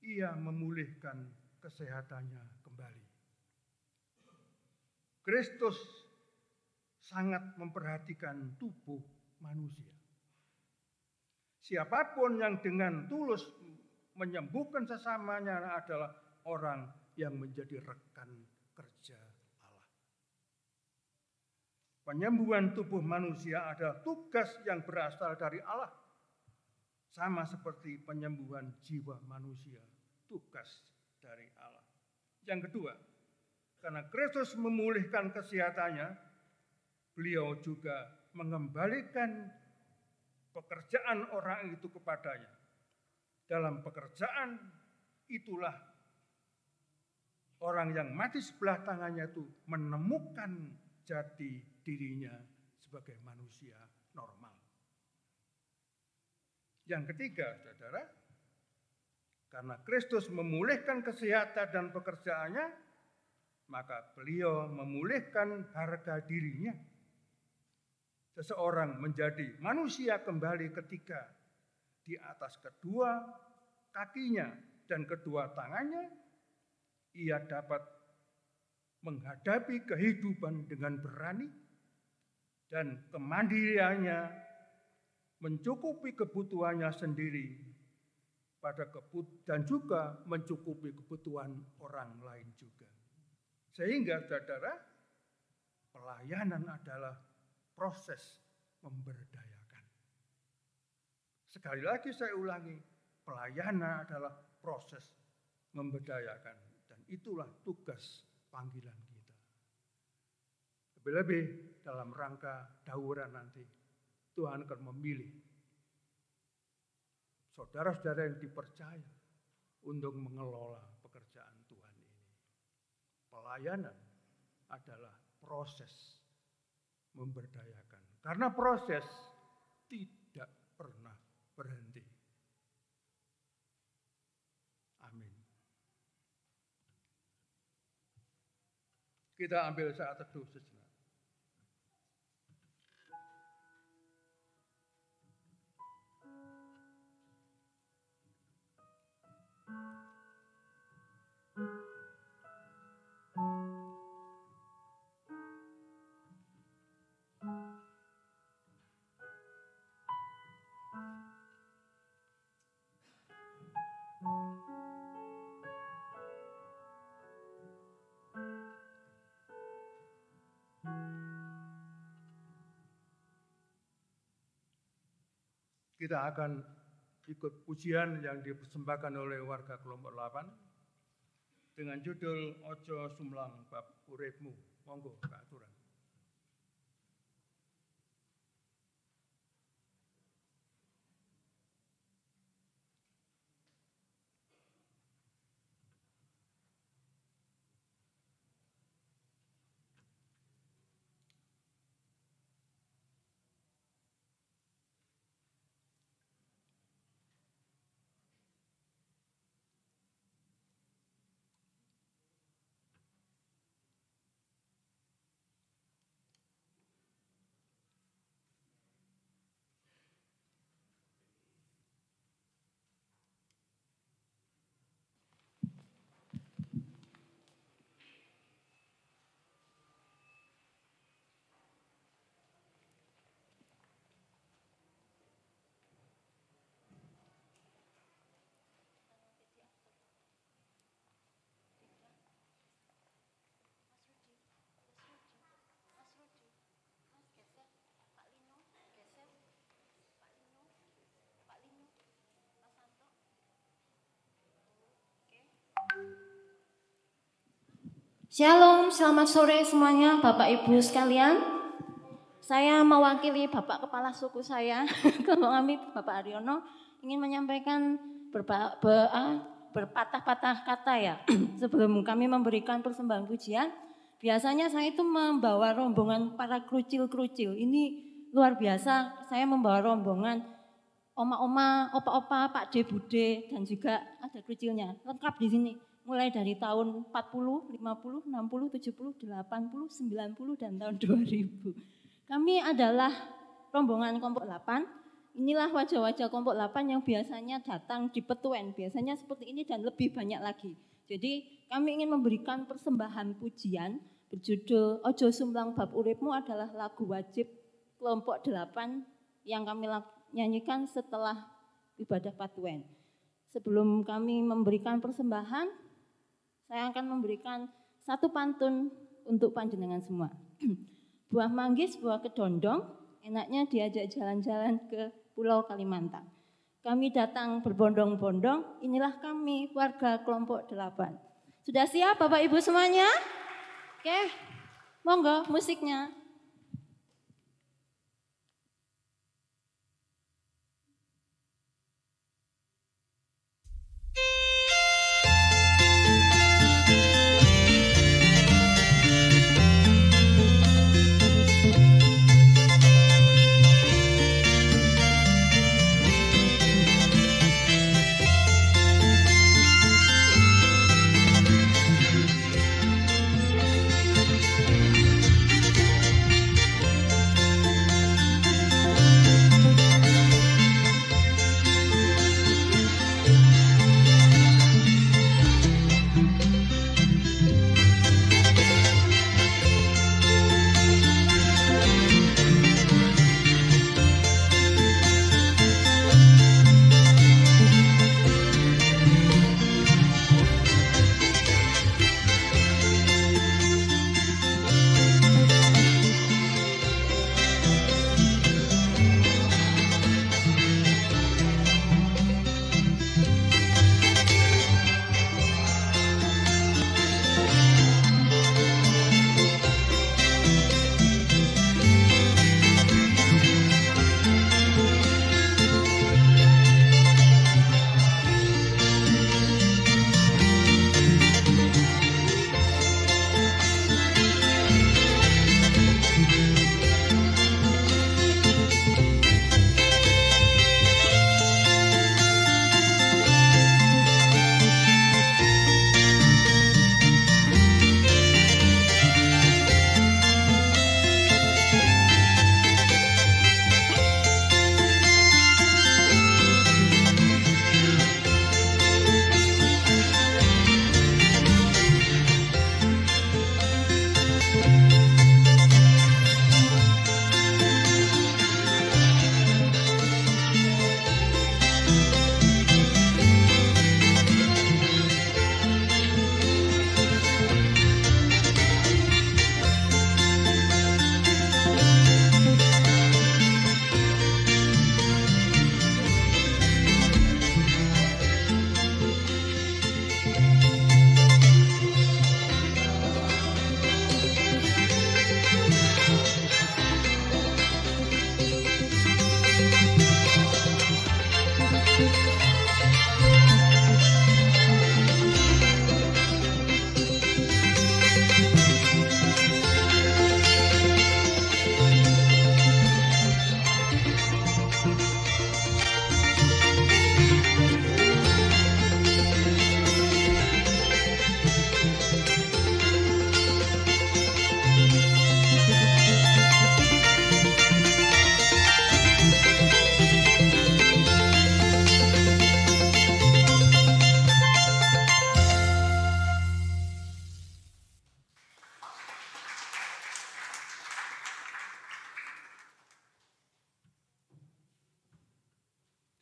ia memulihkan kesehatannya kembali. Kristus sangat memperhatikan tubuh manusia. Siapapun yang dengan tulus menyembuhkan sesamanya adalah orang yang menjadi rekan kerja Allah. Penyembuhan tubuh manusia adalah tugas yang berasal dari Allah. Sama seperti penyembuhan jiwa manusia, tugas dari Allah. Yang kedua, karena Kristus memulihkan kesehatannya, beliau juga mengembalikan pekerjaan orang itu kepadanya. Dalam pekerjaan itulah orang yang mati sebelah tangannya itu menemukan jati dirinya sebagai manusia normal. Yang ketiga, saudara, karena Kristus memulihkan kesehatan dan pekerjaannya, maka beliau memulihkan harga dirinya. Seseorang menjadi manusia kembali ketika di atas kedua kakinya dan kedua tangannya, ia dapat menghadapi kehidupan dengan berani dan kemandiriannya mencukupi kebutuhannya sendiri dan juga mencukupi kebutuhan orang lain juga. Sehingga, saudara, pelayanan adalah proses memberdayakan. Sekali lagi saya ulangi, pelayanan adalah proses memberdayakan. Dan itulah tugas panggilan kita. Lebih-lebih dalam rangka dauran nanti, Tuhan akan memilih saudara-saudara yang dipercaya untuk mengelola pekerjaan Tuhan ini. Pelayanan adalah proses memberdayakan. Karena proses tidak pernah berhenti. Amin. Kita ambil saat teduh sejenak. Kita akan ikut pujian yang dipersembahkan oleh warga kelompok 8 dengan judul Ojo Sumlang Bab Uripmu. Monggo Kak Turan. Shalom, selamat sore semuanya Bapak Ibu sekalian. Saya mewakili Bapak Kepala Suku saya, kami Bapak Aryono, ingin menyampaikan berpatah-patah kata ya. Sebelum kami memberikan persembahan pujian, biasanya saya itu membawa rombongan para kerucil-kerucil. Ini luar biasa, saya membawa rombongan oma-oma, opa-opa, Pak D, Bude, dan juga ada kerucilnya, lengkap di sini. Mulai dari tahun 40, 50, 60, 70, 80, 90, dan tahun 2000. Kami adalah rombongan kelompok 8. Inilah wajah-wajah kelompok 8 yang biasanya datang di Petuen. Biasanya seperti ini dan lebih banyak lagi. Jadi kami ingin memberikan persembahan pujian berjudul Ojo Sumblang Bab Uripmu adalah lagu wajib kelompok 8 yang kami nyanyikan setelah ibadah Petuen. Sebelum kami memberikan persembahan, saya akan memberikan satu pantun untuk panjenengan semua. Buah manggis, buah kedondong, enaknya diajak jalan-jalan ke Pulau Kalimantan. Kami datang berbondong-bondong, inilah kami warga kelompok 8. Sudah siap Bapak Ibu semuanya? Oke, monggo musiknya.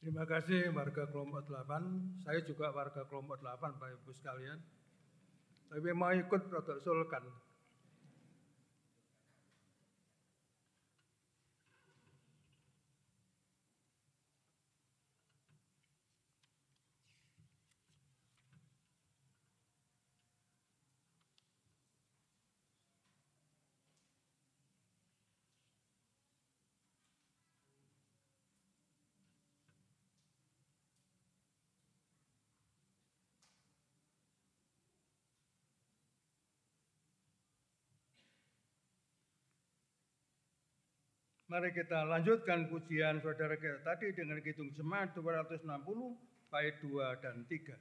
Terima kasih warga kelompok 8. Saya juga warga kelompok 8, Bapak Ibu sekalian. Tapi mau ikut Rodok Sulkan. Mari kita lanjutkan pujian saudara kita tadi dengan hitung jemaat 260 bait 2 dan 3.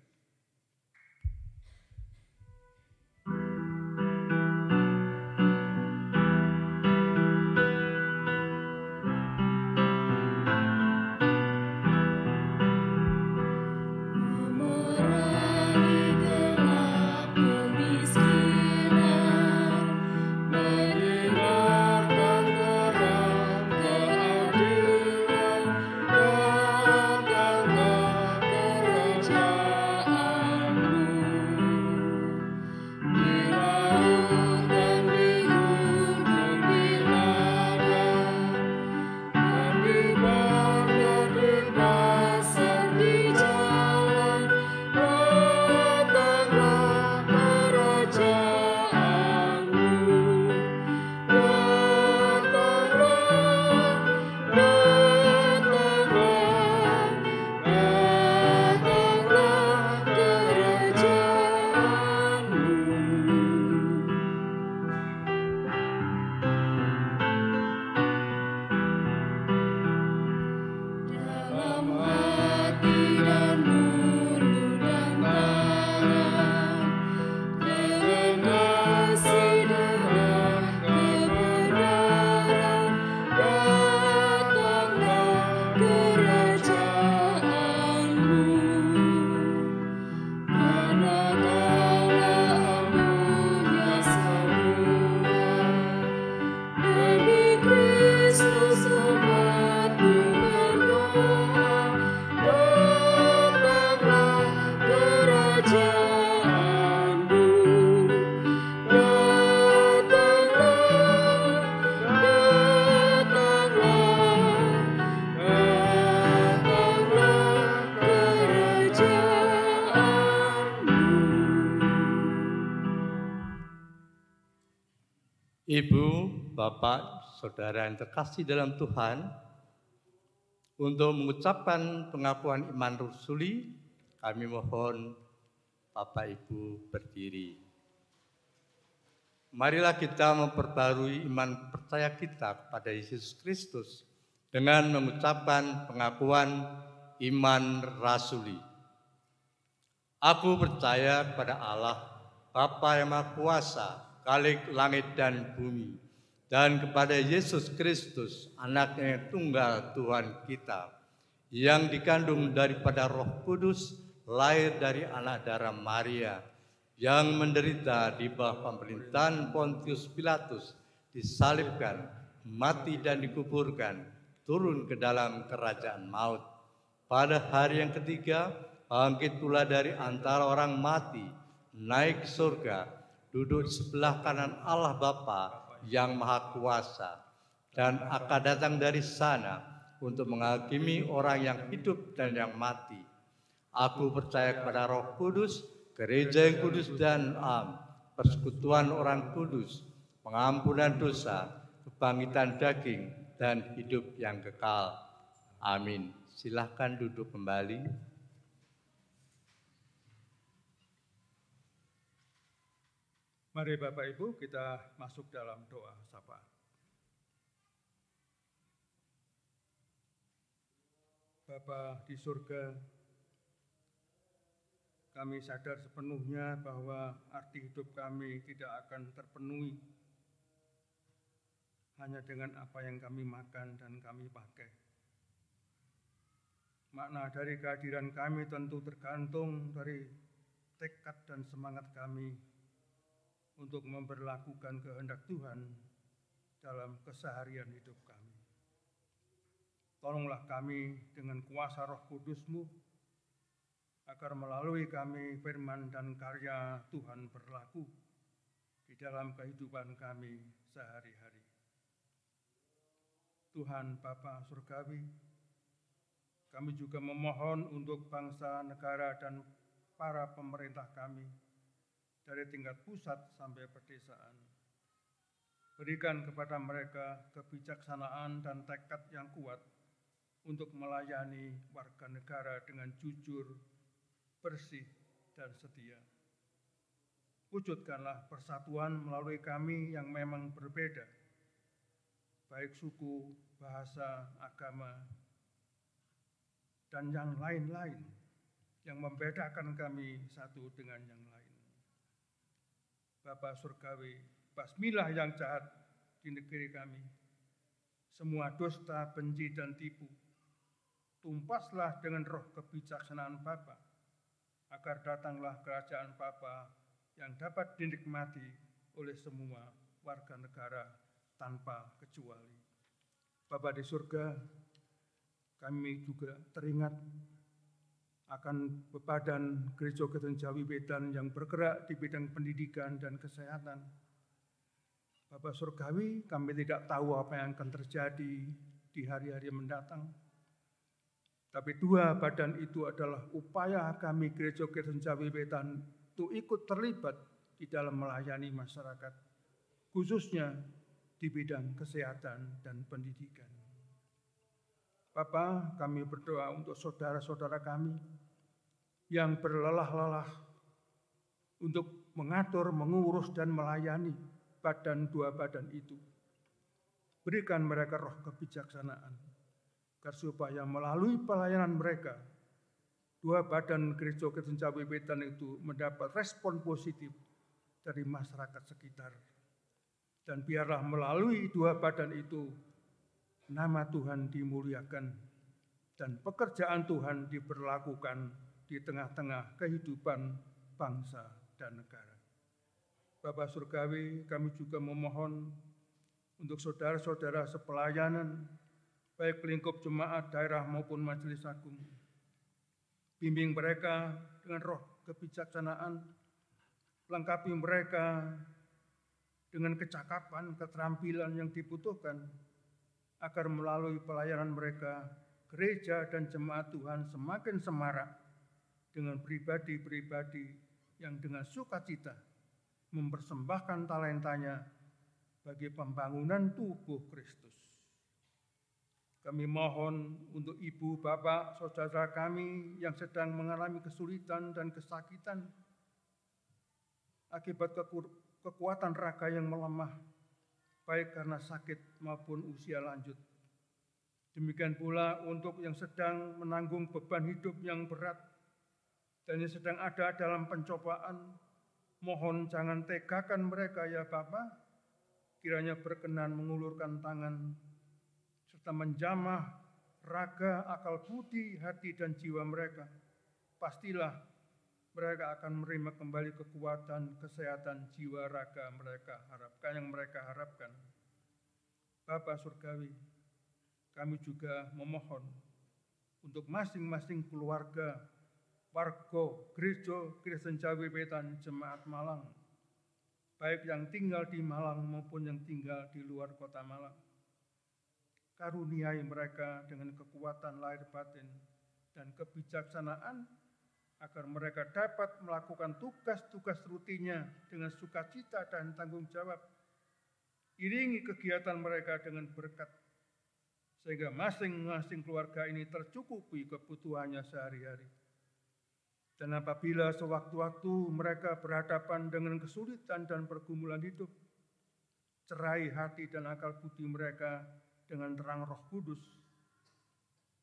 Ibu, Bapak, Saudara yang terkasih dalam Tuhan, untuk mengucapkan pengakuan iman rusuli, kami mohon Bapak Ibu berdiri. Marilah kita memperbarui iman percaya kita kepada Yesus Kristus dengan mengucapkan pengakuan iman rasuli. Aku percaya kepada Allah, Bapa yang Maha Kuasa, Khalik langit dan bumi, dan kepada Yesus Kristus, Anaknya yang tunggal Tuhan kita, yang dikandung daripada Roh Kudus, lahir dari anak darah Maria, yang menderita di bawah pemerintahan Pontius Pilatus, disalibkan, mati dan dikuburkan, turun ke dalam kerajaan maut. Pada hari yang ketiga, bangkit pula dari antara orang mati, naik ke surga, duduk di sebelah kanan Allah Bapa yang Maha Kuasa, dan akan datang dari sana untuk menghakimi orang yang hidup dan yang mati. Aku percaya kepada Roh Kudus, gereja yang kudus dan am, persekutuan orang kudus, pengampunan dosa, kebangkitan daging, dan hidup yang kekal. Amin. Silahkan duduk kembali. Mari Bapak Ibu kita masuk dalam doa sapa. Bapa di surga, kami sadar sepenuhnya bahwa arti hidup kami tidak akan terpenuhi hanya dengan apa yang kami makan dan kami pakai. Makna dari kehadiran kami tentu tergantung dari tekad dan semangat kami untuk memperlakukan kehendak Tuhan dalam keseharian hidup kami. Tolonglah kami dengan kuasa Roh Kudus-Mu, agar melalui kami firman dan karya Tuhan berlaku di dalam kehidupan kami sehari-hari. Tuhan Bapa Surgawi, kami juga memohon untuk bangsa, negara, dan para pemerintah kami, dari tingkat pusat sampai pedesaan. Berikan kepada mereka kebijaksanaan dan tekad yang kuat untuk melayani warga negara dengan jujur, bersih, dan setia. Wujudkanlah persatuan melalui kami yang memang berbeda, baik suku, bahasa, agama, dan yang lain-lain yang membedakan kami satu dengan yang lain. Bapa Surgawi, basmilah yang jahat di negeri kami. Semua dusta, benci, dan tipu. Tumpaslah dengan roh kebijaksanaan Bapa, agar datanglah kerajaan Bapa yang dapat dinikmati oleh semua warga negara tanpa kecuali. Bapa di surga, kami juga teringat akan Badan Gereja Kristen Jawi Wetan yang bergerak di bidang pendidikan dan kesehatan. Bapak Surgawi, kami tidak tahu apa yang akan terjadi di hari-hari mendatang. Tapi dua badan itu adalah upaya kami Gereja Kristen Jawi Wetan untuk ikut terlibat di dalam melayani masyarakat, khususnya di bidang kesehatan dan pendidikan. Bapa, kami berdoa untuk saudara-saudara kami yang berlelah-lelah untuk mengatur, mengurus, dan melayani dua badan itu. Berikan mereka roh kebijaksanaan, agar supaya melalui pelayanan mereka, dua badan Gereja Kristen Jawi Wetan itu mendapat respon positif dari masyarakat sekitar. Dan biarlah melalui dua badan itu, nama Tuhan dimuliakan dan pekerjaan Tuhan diberlakukan di tengah-tengah kehidupan bangsa dan negara. Bapak Surgawi, kami juga memohon untuk saudara-saudara sepelayanan, baik lingkup jemaat daerah maupun majelis agung. Bimbing mereka dengan roh kebijaksanaan, lengkapi mereka dengan kecakapan, keterampilan yang dibutuhkan, agar melalui pelayanan mereka, gereja dan jemaat Tuhan semakin semarak dengan pribadi-pribadi yang dengan sukacita mempersembahkan talentanya bagi pembangunan tubuh Kristus. Kami mohon untuk ibu, bapak, saudara kami yang sedang mengalami kesulitan dan kesakitan akibat kekuatan raga yang melemah, baik karena sakit maupun usia lanjut. Demikian pula untuk yang sedang menanggung beban hidup yang berat dan yang sedang ada dalam pencobaan, mohon jangan tegakan mereka ya Bapa, kiranya berkenan mengulurkan tangan serta menjamah raga, akal budi, hati dan jiwa mereka. Pastilah mereka akan menerima kembali kekuatan, kesehatan jiwa raga yang mereka harapkan. Bapa Surgawi, kami juga memohon untuk masing-masing keluarga, warga Gereja Kristen Jawi Wetan Jemaat Malang, baik yang tinggal di Malang maupun yang tinggal di luar kota Malang. Karuniai mereka dengan kekuatan lahir batin dan kebijaksanaan, agar mereka dapat melakukan tugas-tugas rutinnya dengan sukacita dan tanggung jawab. Iringi kegiatan mereka dengan berkat, sehingga masing-masing keluarga ini tercukupi kebutuhannya sehari-hari. Dan apabila sewaktu-waktu mereka berhadapan dengan kesulitan dan pergumulan hidup, cerai hati dan akal budi mereka dengan terang Roh Kudus,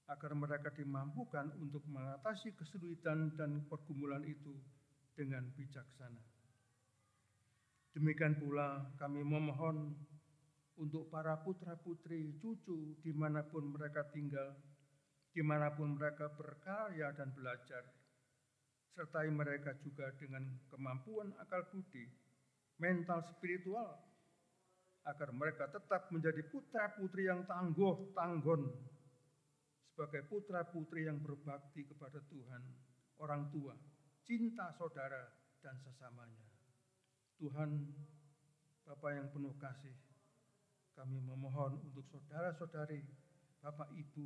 agar mereka dimampukan untuk mengatasi kesulitan dan pergumulan itu dengan bijaksana. Demikian pula kami memohon untuk para putra-putri, cucu, dimanapun mereka tinggal, dimanapun mereka berkarya dan belajar, sertai mereka juga dengan kemampuan akal budi, mental spiritual, agar mereka tetap menjadi putra-putri yang tangguh, tanggon, sebagai putra-putri yang berbakti kepada Tuhan, orang tua, cinta saudara, dan sesamanya. Tuhan, Bapa yang penuh kasih, kami memohon untuk saudara-saudari, Bapak Ibu,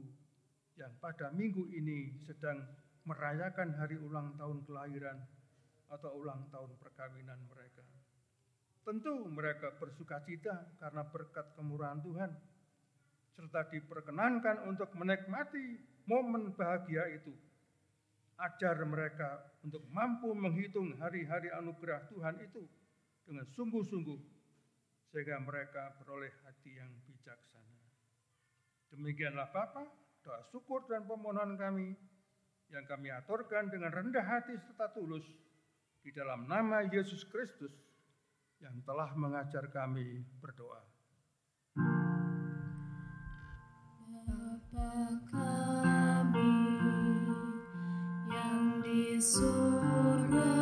yang pada minggu ini sedang merayakan hari ulang tahun kelahiran atau ulang tahun perkawinan mereka. Tentu mereka bersukacita karena berkat kemurahan Tuhan, serta diperkenankan untuk menikmati momen bahagia itu. Ajar mereka untuk mampu menghitung hari-hari anugerah Tuhan itu dengan sungguh-sungguh, sehingga mereka beroleh hati yang bijak. bijaksana. Demikianlah Bapa, doa syukur dan permohonan kami yang kami aturkan dengan rendah hati serta tulus di dalam nama Yesus Kristus yang telah mengajar kami berdoa. Bapa kami yang di surga,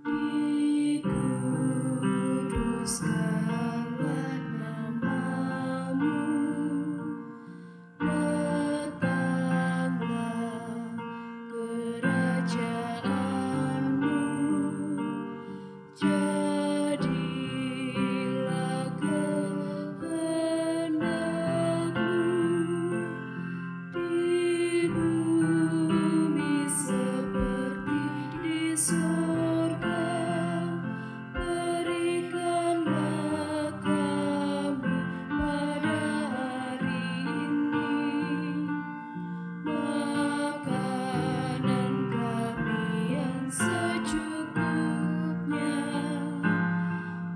dikuduskanlah namamu, datanglah kerajaanmu, jadilah kehendakmu di bumi seperti di surga. Berikanlah kami pada hari ini makanan kami yang secukupnya,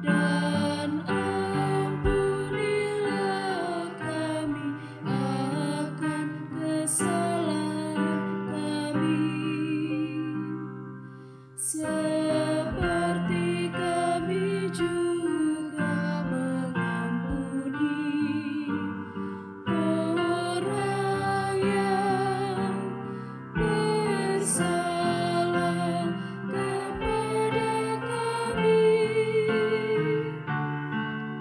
dan ampunilah kami akan kesalahan kami, seperti kami juga mengampuni orang yang bersalah kepada kami,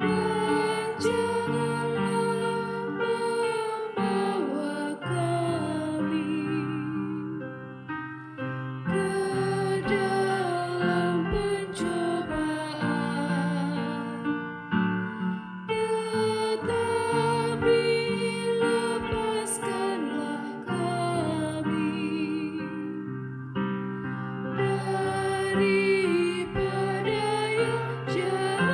dan janganlah membawa kami ke dalam pencobaan, tetapi lepaskanlah kami daripada yang jahat,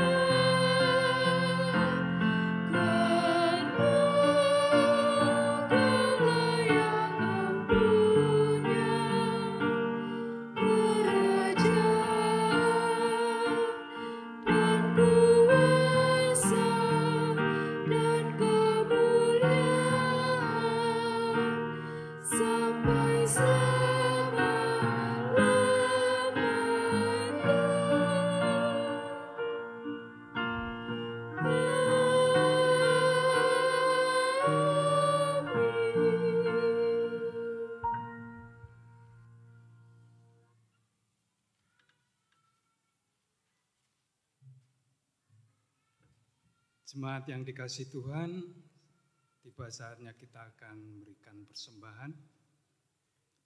karena Engkau-lah yang mempunyai kerajaan dan kuasa dan kemuliaan sampai Jemaat yang dikasihi Tuhan, tiba saatnya kita akan memberikan persembahan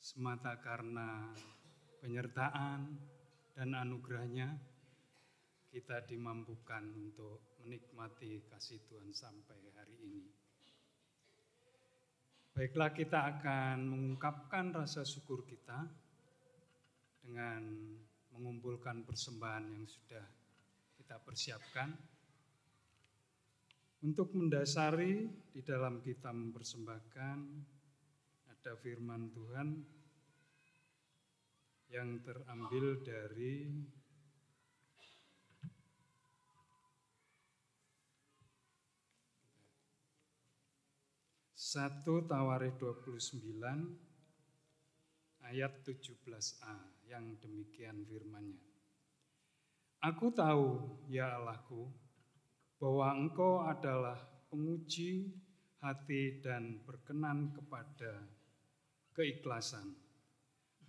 semata karena penyertaan dan anugerahnya kita dimampukan untuk menikmati kasih Tuhan sampai hari ini. Baiklah, kita akan mengungkapkan rasa syukur kita dengan mengumpulkan persembahan yang sudah kita persiapkan. Untuk mendasari di dalam kita mempersembahkan ada firman Tuhan yang terambil dari Satu Tawarikh 29 ayat 17a yang demikian firman-Nya. Aku tahu, ya Allahku, bahwa Engkau adalah penguji hati dan berkenan kepada keikhlasan.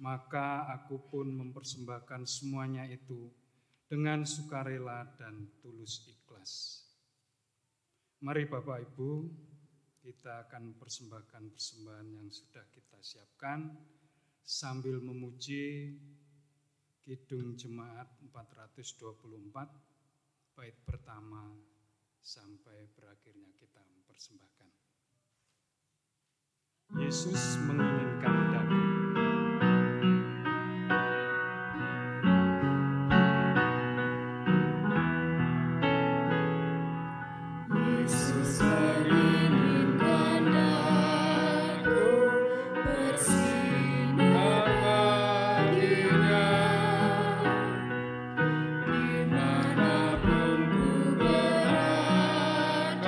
Maka aku pun mempersembahkan semuanya itu dengan sukarela dan tulus ikhlas. Mari Bapak Ibu, kita akan persembahkan persembahan yang sudah kita siapkan sambil memuji Kidung Jemaat 424 bait pertama sampai berakhirnya kita mempersembahkan. Yesus menginginkan daku. Yesus menginginkan daku bersinar baginya, dimanapun ku berada.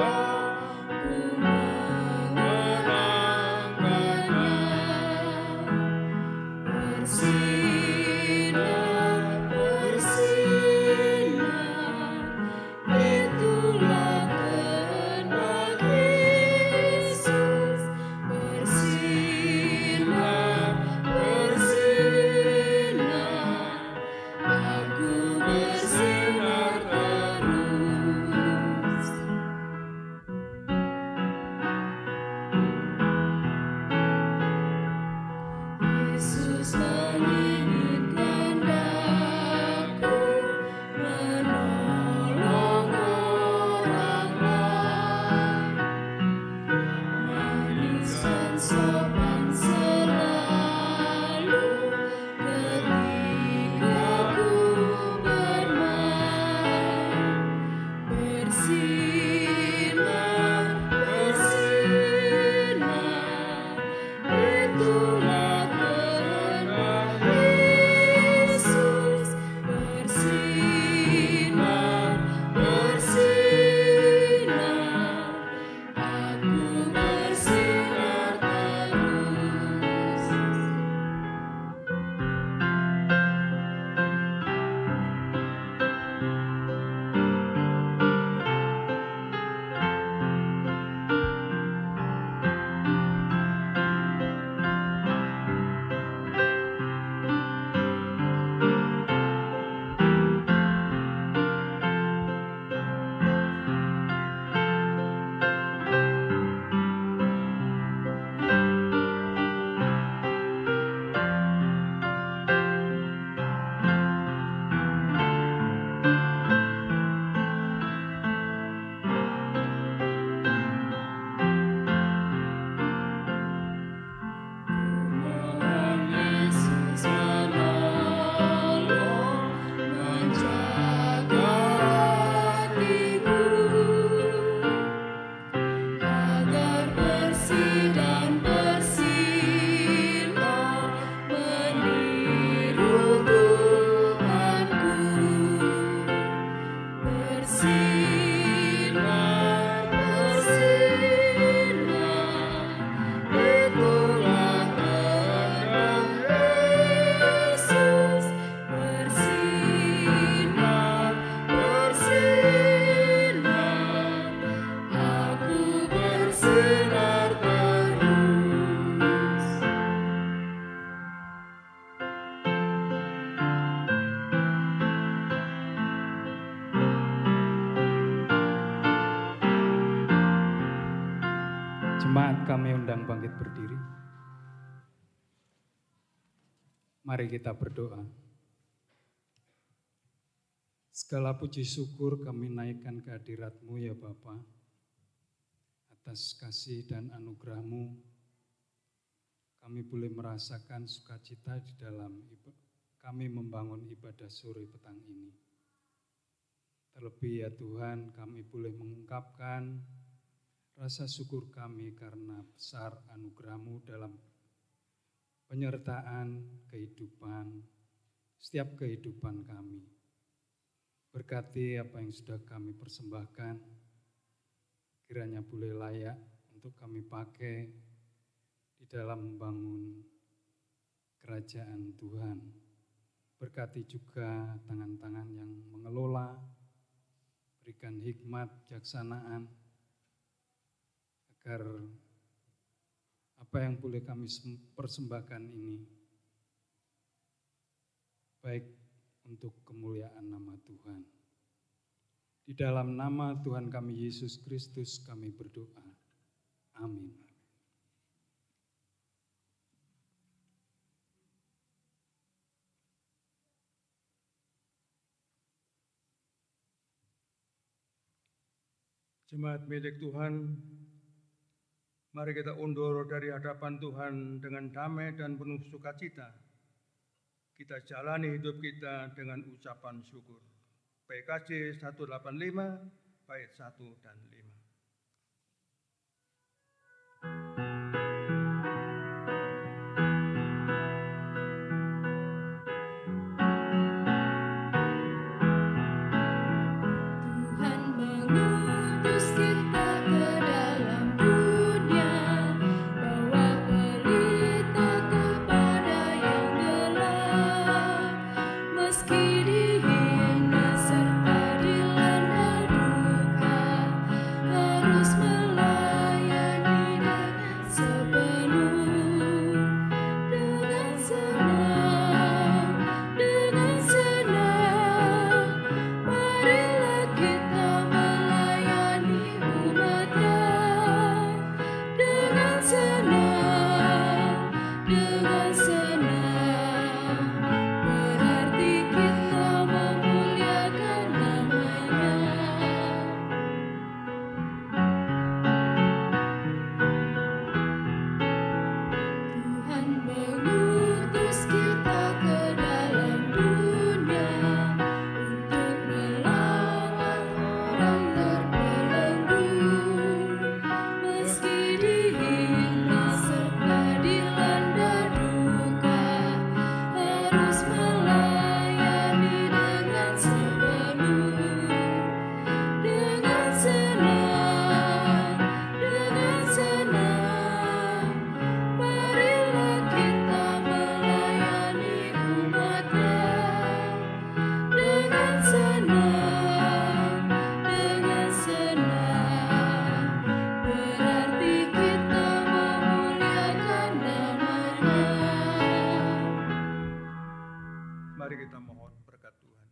kami undang bangkit berdiri. Mari kita berdoa. Segala puji syukur kami naikkan ke hadirat-Mu ya Bapa, atas kasih dan anugerah-Mu. Kami boleh merasakan sukacita di dalam kami membangun ibadah sore petang ini. Terlebih ya Tuhan, kami boleh mengungkapkan rasa syukur kami karena besar anugerah-Mu dalam penyertaan kehidupan, setiap kehidupan kami. Berkati apa yang sudah kami persembahkan, kiranya boleh layak untuk kami pakai di dalam membangun kerajaan Tuhan. Berkati juga tangan-tangan yang mengelola, berikan hikmat, bijaksanaan, agar apa yang boleh kami persembahkan ini baik untuk kemuliaan nama Tuhan. Di dalam nama Tuhan kami Yesus Kristus kami berdoa. Amin. Jemaat milik Tuhan, mari kita undur dari hadapan Tuhan dengan damai dan penuh sukacita. Kita jalani hidup kita dengan ucapan syukur. PKJ 185, bait 1 dan 5. Mari kita mohon berkat Tuhan.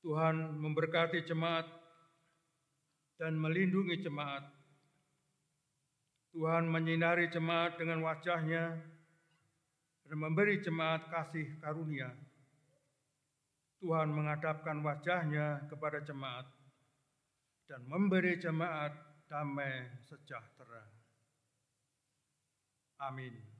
Tuhan memberkati jemaat dan melindungi jemaat. Tuhan menyinari jemaat dengan wajah-Nya dan memberi jemaat kasih karunia. Tuhan menghadapkan wajah-Nya kepada jemaat dan memberi jemaat damai sejahtera. Amin.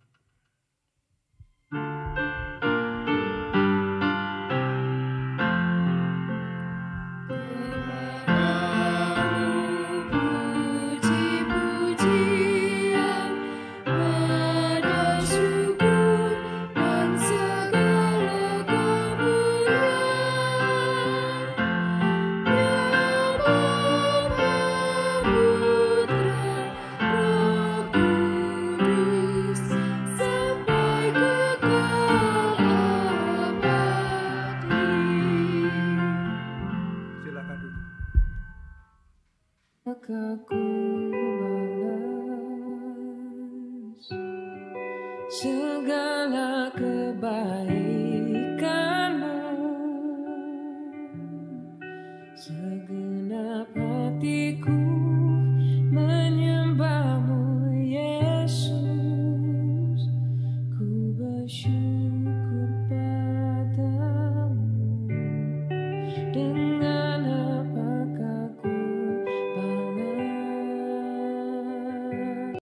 Aku balas segala kebaikanmu, segala